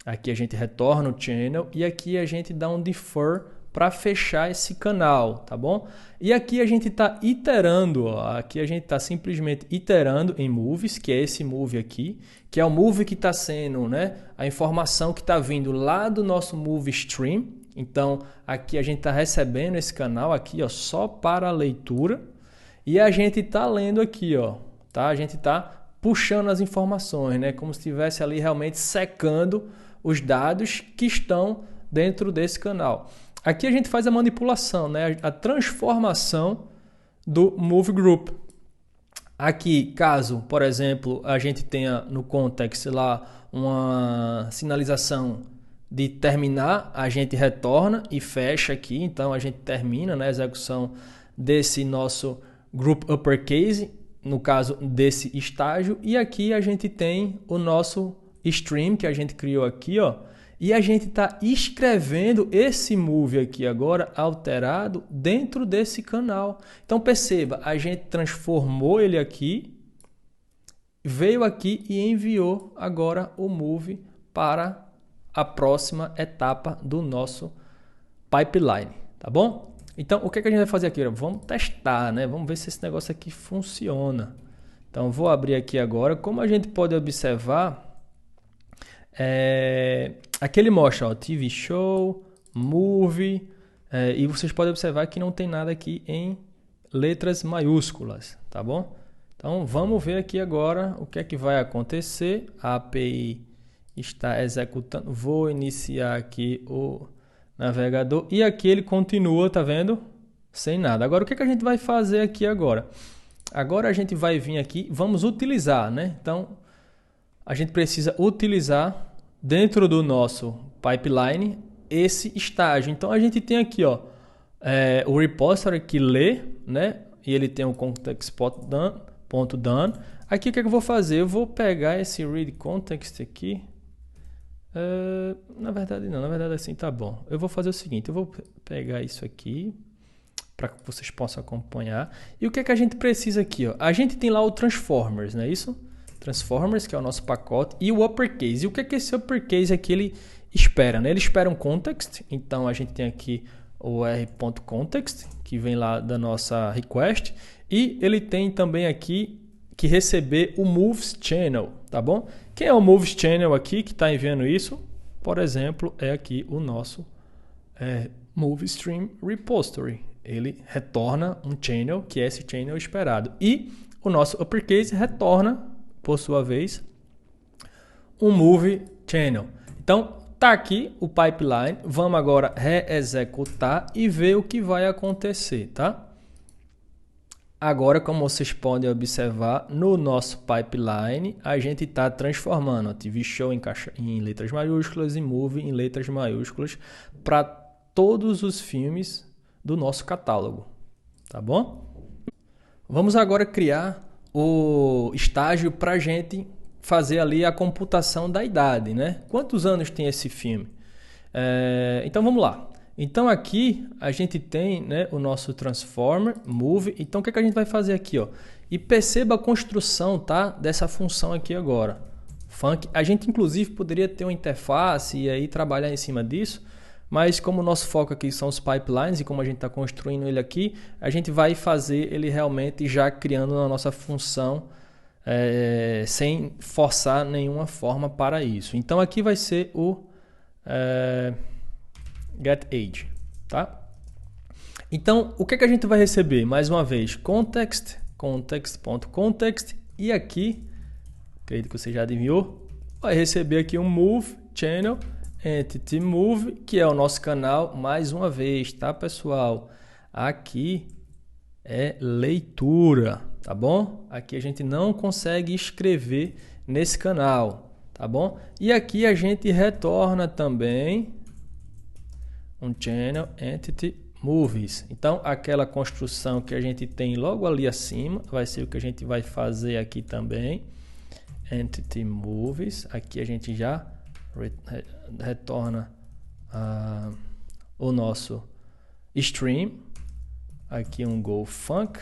aqui a gente retorna o channel e aqui a gente dá um defer para fechar esse canal, tá bom? E aqui a gente está iterando, ó, aqui a gente está simplesmente iterando em moves, que é esse move aqui, que é o move que está sendo, né, a informação que está vindo lá do nosso move stream. Então aqui a gente está recebendo esse canal aqui, ó, só para a leitura, e a gente está lendo aqui, ó, tá? A gente está puxando as informações, né, como se estivesse ali realmente secando os dados que estão dentro desse canal. Aqui a gente faz a manipulação, né? A transformação do move group. Aqui, caso, por exemplo, a gente tenha no context lá uma sinalização de terminar, a gente retorna e fecha aqui. Então a gente termina, né, a execução desse nosso group uppercase, no caso desse estágio. E aqui a gente tem o nosso stream que a gente criou aqui, ó. E a gente está escrevendo esse move aqui agora alterado dentro desse canal. Então perceba, a gente transformou ele aqui, veio aqui e enviou agora o move para a próxima etapa do nosso pipeline, tá bom? Então o que é que a gente vai fazer aqui? Vamos testar, né? Vamos ver se esse negócio aqui funciona. Então vou abrir aqui agora. Como a gente pode observar, aqui ele mostra, ó, TV Show, Movie, e vocês podem observar que não tem nada aqui em letras maiúsculas, tá bom? Então vamos ver aqui agora o que é que vai acontecer. A API está executando, vou iniciar aqui o navegador e aqui ele continua, tá vendo? Sem nada. Agora o que é que a gente vai fazer aqui agora? Agora a gente vai vir aqui, vamos utilizar, né? Então a gente precisa utilizar dentro do nosso pipeline esse estágio. Então a gente tem aqui, ó, o repository que lê, né? E ele tem um context.done. Aqui o que eu vou fazer? Eu vou pegar esse read context aqui. Na verdade não, na verdade assim tá bom. Eu vou fazer o seguinte, eu vou pegar isso aqui para que vocês possam acompanhar. E o que é que a gente precisa aqui? Ó? A gente tem lá o Transformers, não é isso? Transformers, que é o nosso pacote, e o Uppercase. E o que é que esse Uppercase aqui ele espera? Né? Ele espera um context, então a gente tem aqui o r.context, que vem lá da nossa request, e ele tem também aqui que receber o moves channel, tá bom? Quem é o moves channel aqui que está enviando isso? Por exemplo, é aqui o nosso MoveStream repository. Ele retorna um channel, que é esse channel esperado. E o nosso uppercase retorna, por sua vez, um move channel. Então, tá aqui o pipeline. Vamos agora reexecutar e ver o que vai acontecer, tá? Agora, como vocês podem observar, no nosso pipeline, a gente está transformando a TV Show em letras maiúsculas e Move em letras maiúsculas para todos os filmes do nosso catálogo, tá bom? Vamos agora criar o estágio para a gente fazer ali a computação da idade, né? Quantos anos tem esse filme? Então vamos lá. Então aqui a gente tem, né, o nosso transformer, move. Então o que é que a gente vai fazer aqui, ó? E perceba a construção, tá, dessa função aqui agora. Func. A gente inclusive poderia ter uma interface e aí trabalhar em cima disso. Mas como o nosso foco aqui são os pipelines e como a gente está construindo ele aqui, a gente vai fazer ele realmente já criando na nossa função sem forçar nenhuma forma para isso. Então aqui vai ser o getAge, tá? Então o que é que a gente vai receber? Mais uma vez, context e aqui, acredito que você já adivinhou, vai receber aqui um move channel Entity Move, que é o nosso canal, mais uma vez, tá, pessoal? Aqui é leitura, tá bom? Aqui a gente não consegue escrever nesse canal, tá bom? E aqui a gente retorna também um Channel Entity Movies. Então, aquela construção que a gente tem logo ali acima, vai ser o que a gente vai fazer aqui também. Entity Movies, aqui a gente já retorna o nosso stream. Aqui um go func.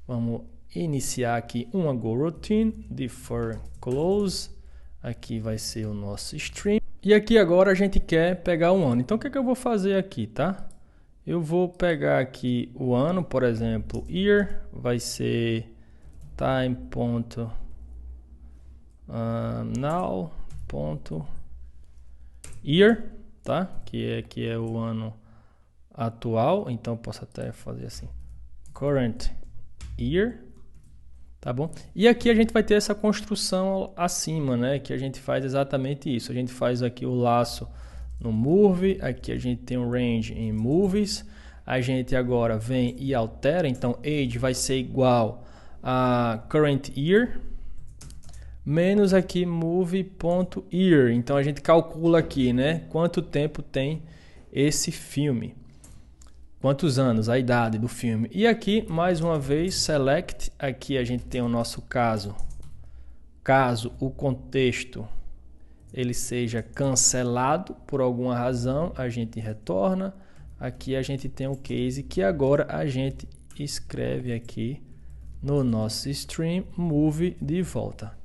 Vamos iniciar aqui uma go routine, defer close. Aqui vai ser o nosso stream. E aqui agora a gente quer pegar um ano. Então o que é que eu vou fazer aqui, tá? Eu vou pegar aqui o ano, por exemplo, year, vai ser time.now.year, tá? Que é o ano atual. Então eu posso até fazer assim, current year, tá bom? E aqui a gente vai ter essa construção acima, né? Que a gente faz exatamente isso. A gente faz aqui o laço no move, aqui a gente tem um range em movies. A gente agora vem e altera, então age vai ser igual a current year menos aqui move.year. Então a gente calcula aqui, né, quanto tempo tem esse filme. Quantos anos, a idade do filme. E aqui, mais uma vez, select. Aqui a gente tem o nosso caso. Caso o contexto ele seja cancelado por alguma razão, a gente retorna. Aqui a gente tem o case que agora a gente escreve aqui no nosso stream move de volta.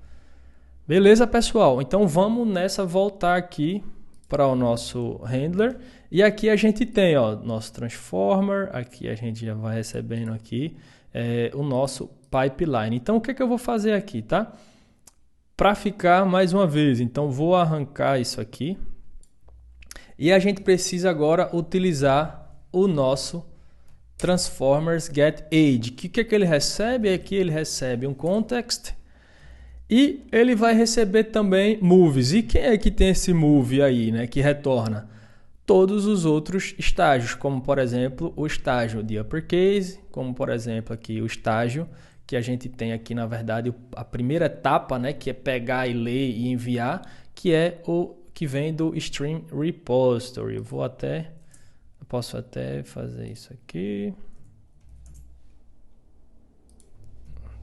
Beleza, pessoal? Então vamos nessa voltar aqui para o nosso handler. E aqui a gente tem, ó, nosso transformer. Aqui a gente já vai recebendo aqui o nosso pipeline. Então o que eu vou fazer aqui, tá? Para ficar mais uma vez, então vou arrancar isso aqui. E a gente precisa agora utilizar o nosso transformers getAge. O que é que ele recebe? Aqui ele recebe um context e ele vai receber também moves. E quem é que tem esse move aí, né, que retorna? Todos os outros estágios, como por exemplo o estágio de uppercase, como por exemplo aqui o estágio que a gente tem aqui, na verdade, a primeira etapa, né, que é pegar e ler e enviar, que que vem do Stream Repository. Eu posso até fazer isso aqui,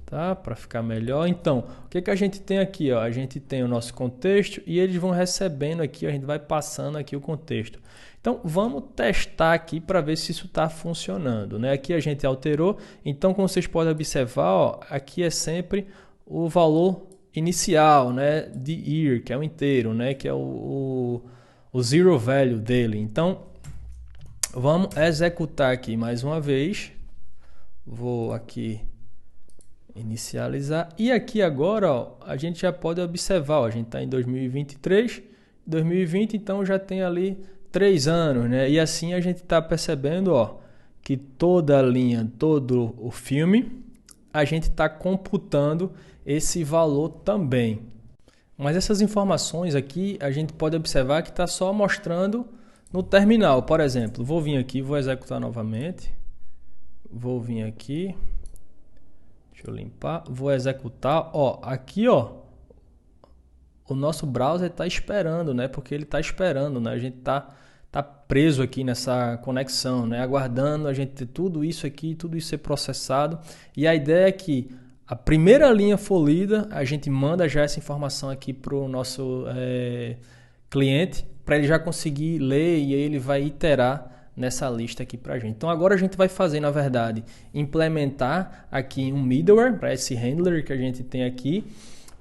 tá? Para ficar melhor. Então, o que a gente tem aqui, ó? A gente tem o nosso contexto e eles vão recebendo aqui, a gente vai passando aqui o contexto. Então, vamos testar aqui para ver se isso está funcionando, né? Aqui a gente alterou. Então, como vocês podem observar, ó, aqui é sempre o valor inicial, né, de year, que é o inteiro, né, que é o zero value dele. Então, vamos executar aqui mais uma vez. Vou aqui inicializar. E aqui agora, ó, a gente já pode observar, ó, a gente está em 2023, 2020, então já tem ali 3 anos, né? E assim a gente está percebendo, ó, que toda a linha, todo o filme, a gente está computando esse valor também. Mas essas informações aqui, a gente pode observar que está só mostrando no terminal. Por exemplo, vou vir aqui, vou executar novamente. Vou vir aqui. Deixa eu limpar. Vou executar. Ó, aqui, ó, o nosso browser está esperando, né? Porque ele está esperando, né? A gente tá preso aqui nessa conexão, né? Aguardando a gente ter tudo isso aqui, tudo isso ser processado. E a ideia é que a primeira linha for lida, a gente manda já essa informação aqui para o nosso cliente, para ele já conseguir ler e aí ele vai iterar nessa lista aqui para a gente. Então agora a gente vai fazer, na verdade, implementar aqui um middleware para esse handler que a gente tem aqui,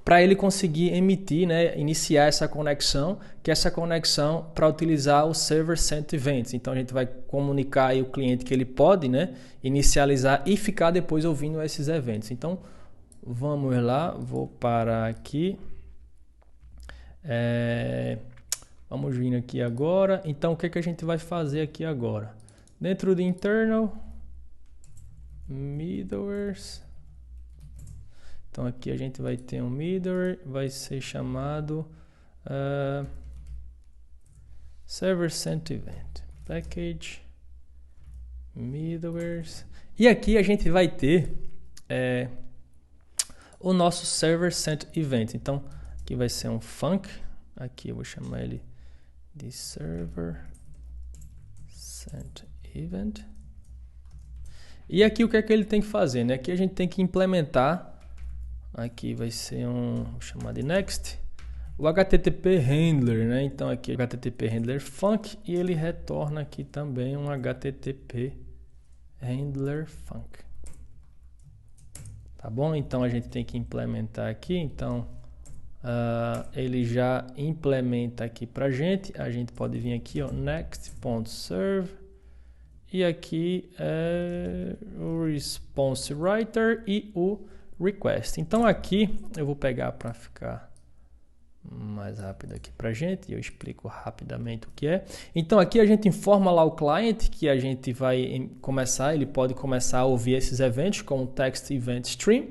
para ele conseguir emitir, né, iniciar essa conexão, que é essa conexão para utilizar o Server Sent Events. Então a gente vai comunicar aí o cliente que ele pode, né, inicializar e ficar depois ouvindo esses eventos. Então vamos lá, vou parar aqui. Vamos vir aqui agora. Então o que a gente vai fazer aqui agora? Dentro de internal middlewares. Então aqui a gente vai ter um middleware, vai ser chamado Server Sent Event Package Middlewares. E aqui a gente vai ter o nosso Server Sent Event. Então aqui vai ser um func. Aqui eu vou chamar ele de Server Sent Event. E aqui o que é que ele tem que fazer, né? Aqui a gente tem que implementar. Aqui vai ser vou chamar de next, o HTTP handler, né? Então aqui HTTP handler func e ele retorna aqui também um HTTP handler func. Tá bom? Então a gente tem que implementar aqui. Então ele já implementa aqui pra gente. A gente pode vir aqui, ó, next.serve e aqui o response writer e o request. Então aqui eu vou pegar para ficar mais rápido aqui pra gente e eu explico rapidamente o que é. Então aqui a gente informa lá o cliente que a gente vai começar, ele pode começar a ouvir esses eventos com o text event stream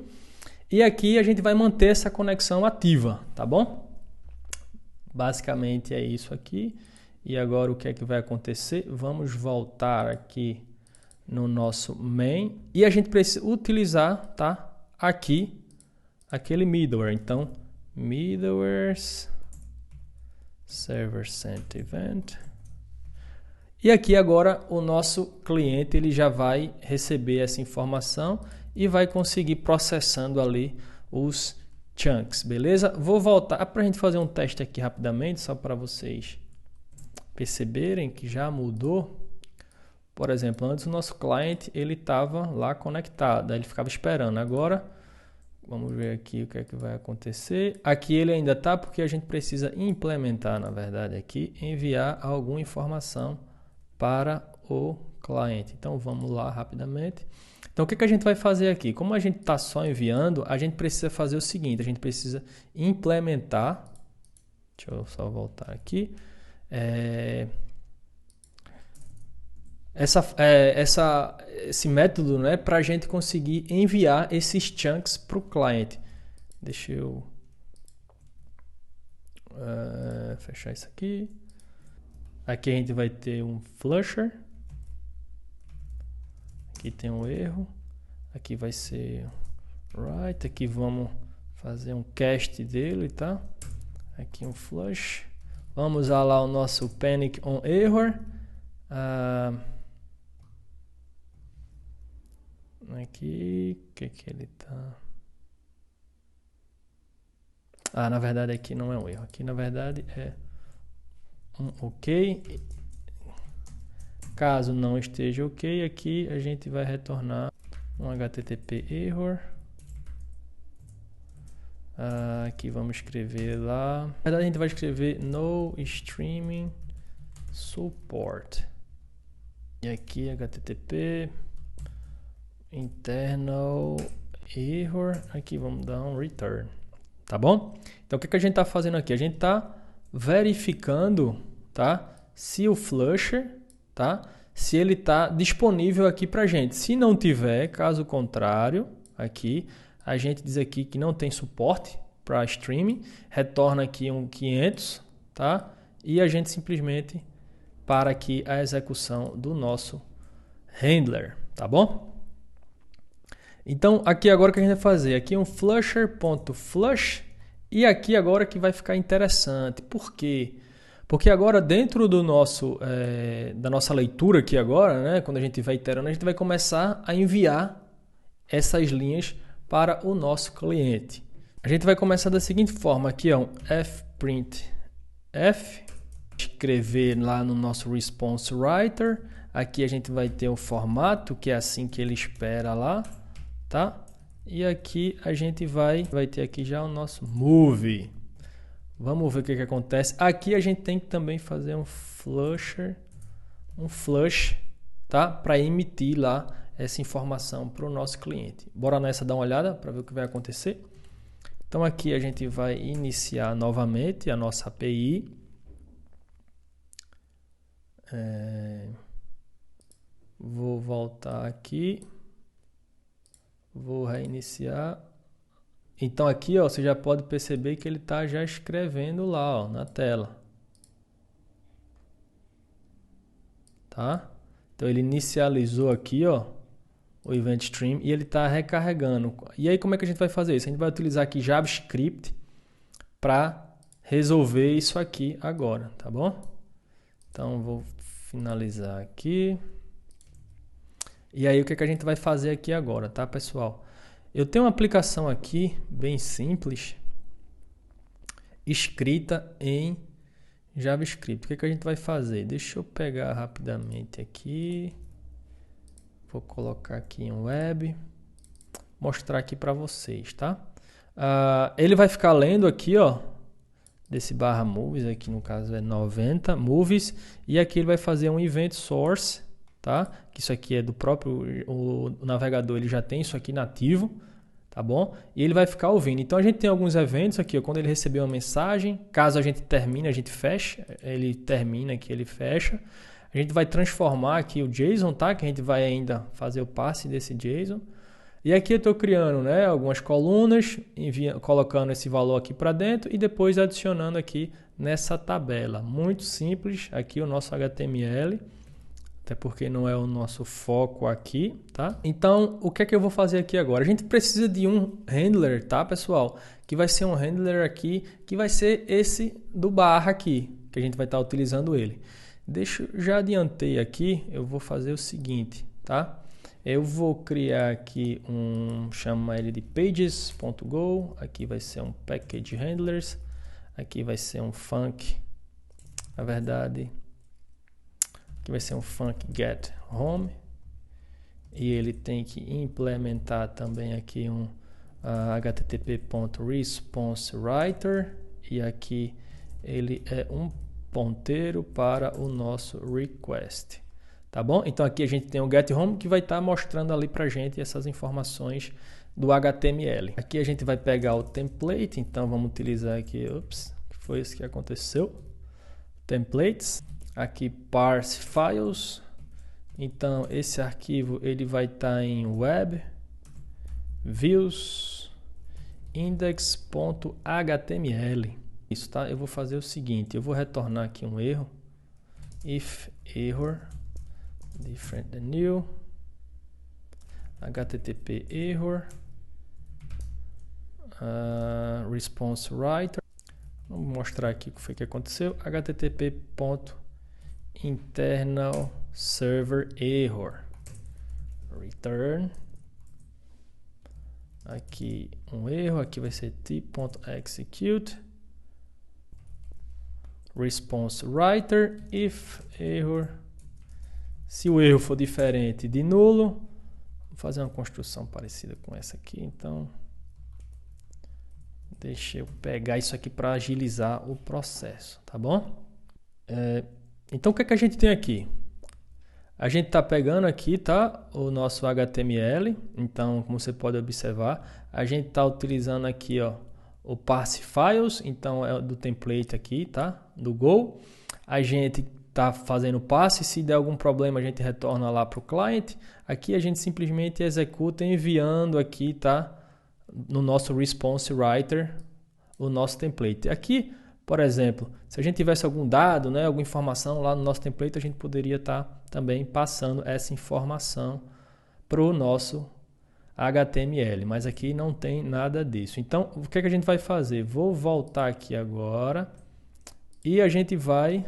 e aqui a gente vai manter essa conexão ativa, tá bom? Basicamente é isso aqui. E agora o que é que vai acontecer? Vamos voltar aqui no nosso main e a gente precisa utilizar, tá? Aqui aquele middleware. Então middlewares server sent event e aqui agora o nosso cliente ele já vai receber essa informação e vai conseguir processando ali os chunks, beleza? Vou voltar para a gente fazer um teste aqui rapidamente só para vocês perceberem que já mudou. Por exemplo, antes o nosso cliente ele estava lá conectado, ele ficava esperando. Agora, vamos ver aqui o que é que vai acontecer. Aqui ele ainda está porque a gente precisa implementar, na verdade, aqui, enviar alguma informação para o cliente. Então vamos lá rapidamente. Então o que a gente vai fazer aqui? Como a gente está só enviando, a gente precisa fazer o seguinte, a gente precisa implementar. Deixa eu só voltar aqui. Esse método, né, para a gente conseguir enviar esses chunks para o cliente. Deixa eu fechar isso aqui. Aqui a gente vai ter um flusher. Aqui tem um erro. Aqui vai ser write. Aqui vamos fazer um cast dele, tá? Aqui um flush. Vamos usar lá o nosso panic on error. Aqui, o que ele tá? Na verdade aqui não é um erro. Aqui na verdade é um ok. Caso não esteja ok, aqui a gente vai retornar um HTTP error. Aqui vamos escrever lá. Na verdade a gente vai escrever no streaming support. E aqui HTTP internal error. Aqui vamos dar um return. Tá bom? Então o que a gente está fazendo aqui? A gente está verificando, tá? Se o Flusher, tá? Se ele está disponível aqui para gente. Se não tiver, caso contrário, aqui a gente diz aqui que não tem suporte para streaming, retorna aqui um 500, tá? E a gente simplesmente para aqui a execução do nosso handler, tá bom? Então aqui agora o que a gente vai fazer? Aqui um flusher.flush e aqui agora que vai ficar interessante. Por quê? Porque agora dentro do nosso, da nossa leitura aqui agora, né, quando a gente vai iterando, a gente vai começar a enviar essas linhas para o nosso cliente. A gente vai começar da seguinte forma, aqui ó, um fprintf, escrever lá no nosso response writer, aqui a gente vai ter o formato, que é assim que ele espera lá, tá? E aqui a gente vai ter aqui já o nosso move. Vamos ver o que acontece. Aqui a gente tem que também fazer um flush, tá? Para emitir lá essa informação para o nosso cliente. Bora nessa dar uma olhada para ver o que vai acontecer. Então aqui a gente vai iniciar novamente a nossa API. Vou voltar aqui. Vou reiniciar. Então aqui ó, você já pode perceber que ele está já escrevendo lá ó, na tela. Tá? Então ele inicializou aqui ó, o event stream e ele está recarregando. E aí como é que a gente vai fazer isso? A gente vai utilizar aqui JavaScript para resolver isso aqui agora, tá bom? Então vou finalizar aqui. E aí o que a gente vai fazer aqui agora, tá pessoal? Eu tenho uma aplicação aqui bem simples, escrita em JavaScript. O que a gente vai fazer? Deixa eu pegar rapidamente aqui. Vou colocar aqui em web, mostrar aqui para vocês, tá? Ele vai ficar lendo aqui, ó, desse barra movies, aqui no caso é 90 movies, e aqui ele vai fazer um event source, tá? Que isso aqui é do próprio o navegador, ele já tem isso aqui nativo, tá bom? E ele vai ficar ouvindo. Então a gente tem alguns eventos aqui, ó, quando ele receber uma mensagem, caso a gente termine, a gente fecha, ele termina aqui, ele fecha. A gente vai transformar aqui o JSON, tá? Que a gente vai ainda fazer o passe desse JSON. E aqui eu estou criando, né, algumas colunas, colocando esse valor aqui para dentro e depois adicionando aqui nessa tabela. Muito simples aqui o nosso HTML, até porque não é o nosso foco aqui, tá? Então, o que é que eu vou fazer aqui agora? A gente precisa de um handler, tá, pessoal? Que vai ser um handler aqui, que vai ser esse do barra aqui, que a gente vai estar utilizando ele. Já adiantei aqui, eu vou fazer o seguinte, tá? Eu vou criar aqui chamar ele de pages.go, aqui vai ser um package handlers, aqui vai ser um func, na verdade, aqui vai ser um func get home, e ele tem que implementar também aqui um http.responseWriter, e aqui ele é um ponteiro para o nosso request, tá bom? Então aqui a gente tem o get home que vai estar mostrando ali pra gente essas informações do HTML. Aqui a gente vai pegar o template, então vamos utilizar aqui, que foi isso que aconteceu, templates, aqui parse files, então esse arquivo ele vai estar em web views index.html. Isso, tá? Eu vou fazer o seguinte, eu vou retornar aqui um erro, if error different than new, http error response writer, vamos mostrar aqui o que foi que aconteceu. http.internal server error. Return. Aqui um erro, aqui vai ser t.execute. Response writer if error. Se o erro for diferente de nulo, vou fazer uma construção parecida com essa aqui, então deixa eu pegar isso aqui para agilizar o processo, tá bom? Então o que é que a gente tem aqui? A gente está pegando aqui, tá, o nosso HTML. Então, como você pode observar, a gente está utilizando aqui, ó, o parse files. Então, é do template aqui, tá, do Go. A gente está fazendo passe. Se der algum problema, a gente retorna lá para o client. Aqui a gente simplesmente executa enviando aqui, tá, no nosso response writer, o nosso template. Aqui, por exemplo, se a gente tivesse algum dado, né, alguma informação lá no nosso template, a gente poderia estar também passando essa informação para o nosso HTML, mas aqui não tem nada disso. Então, o que é que a gente vai fazer? Vou voltar aqui agora e a gente vai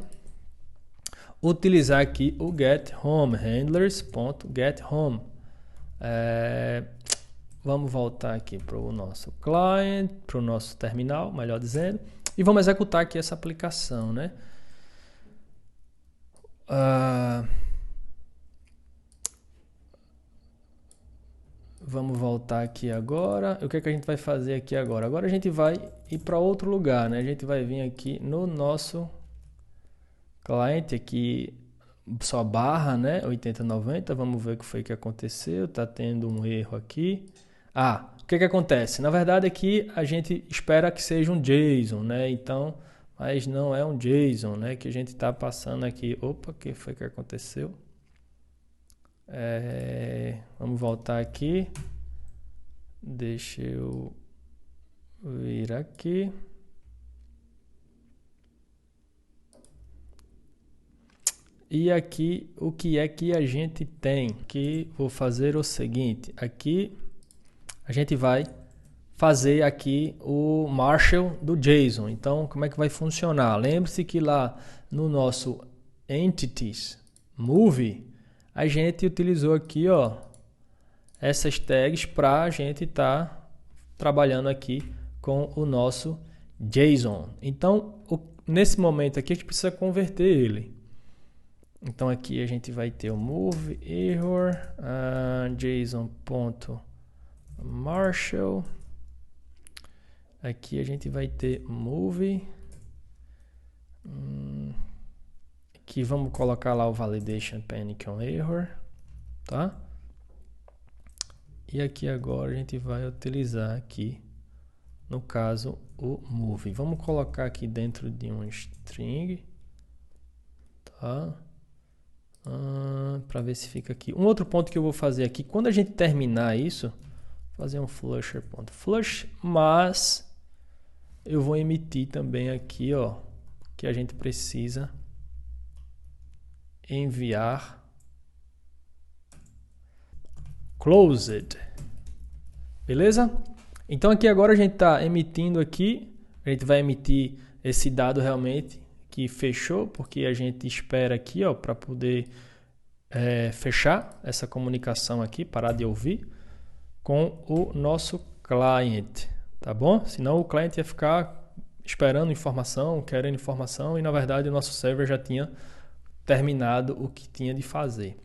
utilizar aqui o getHome, handlers.getHome. Vamos voltar aqui para o nosso client, para o nosso terminal, melhor dizendo, e vamos executar aqui essa aplicação, né? Vamos voltar aqui agora. O que é que a gente vai fazer aqui agora? Agora a gente vai ir para outro lugar, né? A gente vai vir aqui no nosso cliente aqui, só barra, né? 8090. Vamos ver o que foi que aconteceu. Tá tendo um erro aqui. O que é que acontece? Na verdade aqui a gente espera que seja um JSON, né? Então, mas não é um JSON, né? Que a gente está passando aqui. Opa, o que foi que aconteceu? Vamos voltar aqui. Deixa eu vir aqui. E aqui, o que é que a gente tem? Aqui vou fazer o seguinte. Aqui a gente vai fazer aqui o Marshall do JSON. Então, como é que vai funcionar? Lembre-se que lá no nosso Entities Movie, a gente utilizou aqui, ó, essas tags para a gente estar trabalhando aqui com o nosso JSON. Então, nesse momento aqui, a gente precisa converter ele. Então, aqui a gente vai ter o move error, JSON.Marshall. Aqui a gente vai ter move. Aqui vamos colocar lá o validation panic on error, tá? E aqui agora a gente vai utilizar aqui, no caso, o move. Vamos colocar aqui dentro de um string, tá? Para ver se fica aqui. Um outro ponto que eu vou fazer aqui, quando a gente terminar isso, fazer um flusher.flush, mas eu vou emitir também aqui, ó, que a gente precisa enviar closed, beleza? Então aqui agora a gente está emitindo aqui, a gente vai emitir esse dado realmente que fechou, porque a gente espera aqui, ó, para poder fechar essa comunicação aqui, parar de ouvir com o nosso client, tá bom? Senão o cliente ia ficar esperando informação, querendo informação, e na verdade o nosso server já tinha terminado o que tinha de fazer.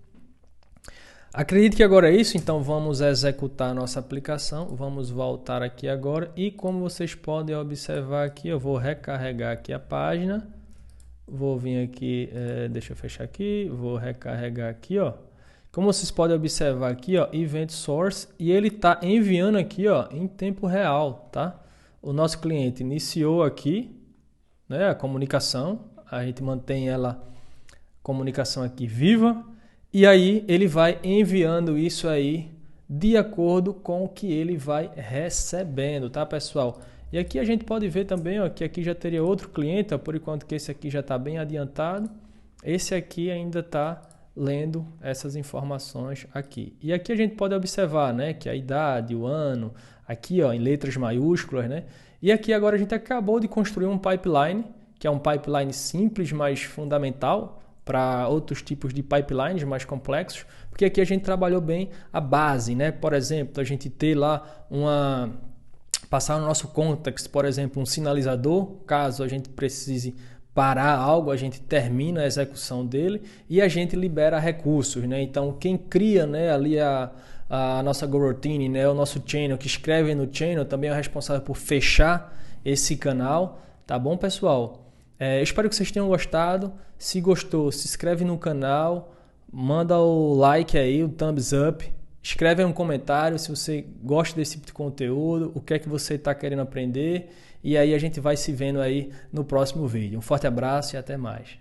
Acredito que agora é isso, então vamos executar a nossa aplicação. Vamos voltar aqui agora e, como vocês podem observar aqui, eu vou recarregar aqui a página. Vou vir aqui, deixa eu fechar aqui, vou recarregar aqui, ó. Como vocês podem observar aqui, ó, Event Source, e ele está enviando aqui, ó, em tempo real, tá? O nosso cliente iniciou aqui, né, a comunicação, a gente mantém ela comunicação aqui viva, e aí ele vai enviando isso aí de acordo com o que ele vai recebendo, tá, pessoal? E aqui a gente pode ver também, ó, que aqui já teria outro cliente, ó, por enquanto que esse aqui já está bem adiantado, esse aqui ainda está lendo essas informações aqui. E aqui a gente pode observar, né, que a idade, o ano, aqui ó, em letras maiúsculas, né? E aqui agora a gente acabou de construir um pipeline, que é um pipeline simples, mas fundamental para outros tipos de pipelines mais complexos, porque aqui a gente trabalhou bem a base, né? Por exemplo, a gente ter lá passar no nosso context, por exemplo, um sinalizador, caso a gente precise parar algo, a gente termina a execução dele e a gente libera recursos, né? Então, quem cria, né, ali a nossa coroutine, né, o nosso channel, que escreve no channel, também é o responsável por fechar esse canal, tá bom, pessoal? Espero que vocês tenham gostado. Se gostou, se inscreve no canal, manda o like aí, o thumbs up, escreve aí um comentário se você gosta desse tipo de conteúdo, o que é que você está querendo aprender, e aí a gente vai se vendo aí no próximo vídeo. Um forte abraço e até mais.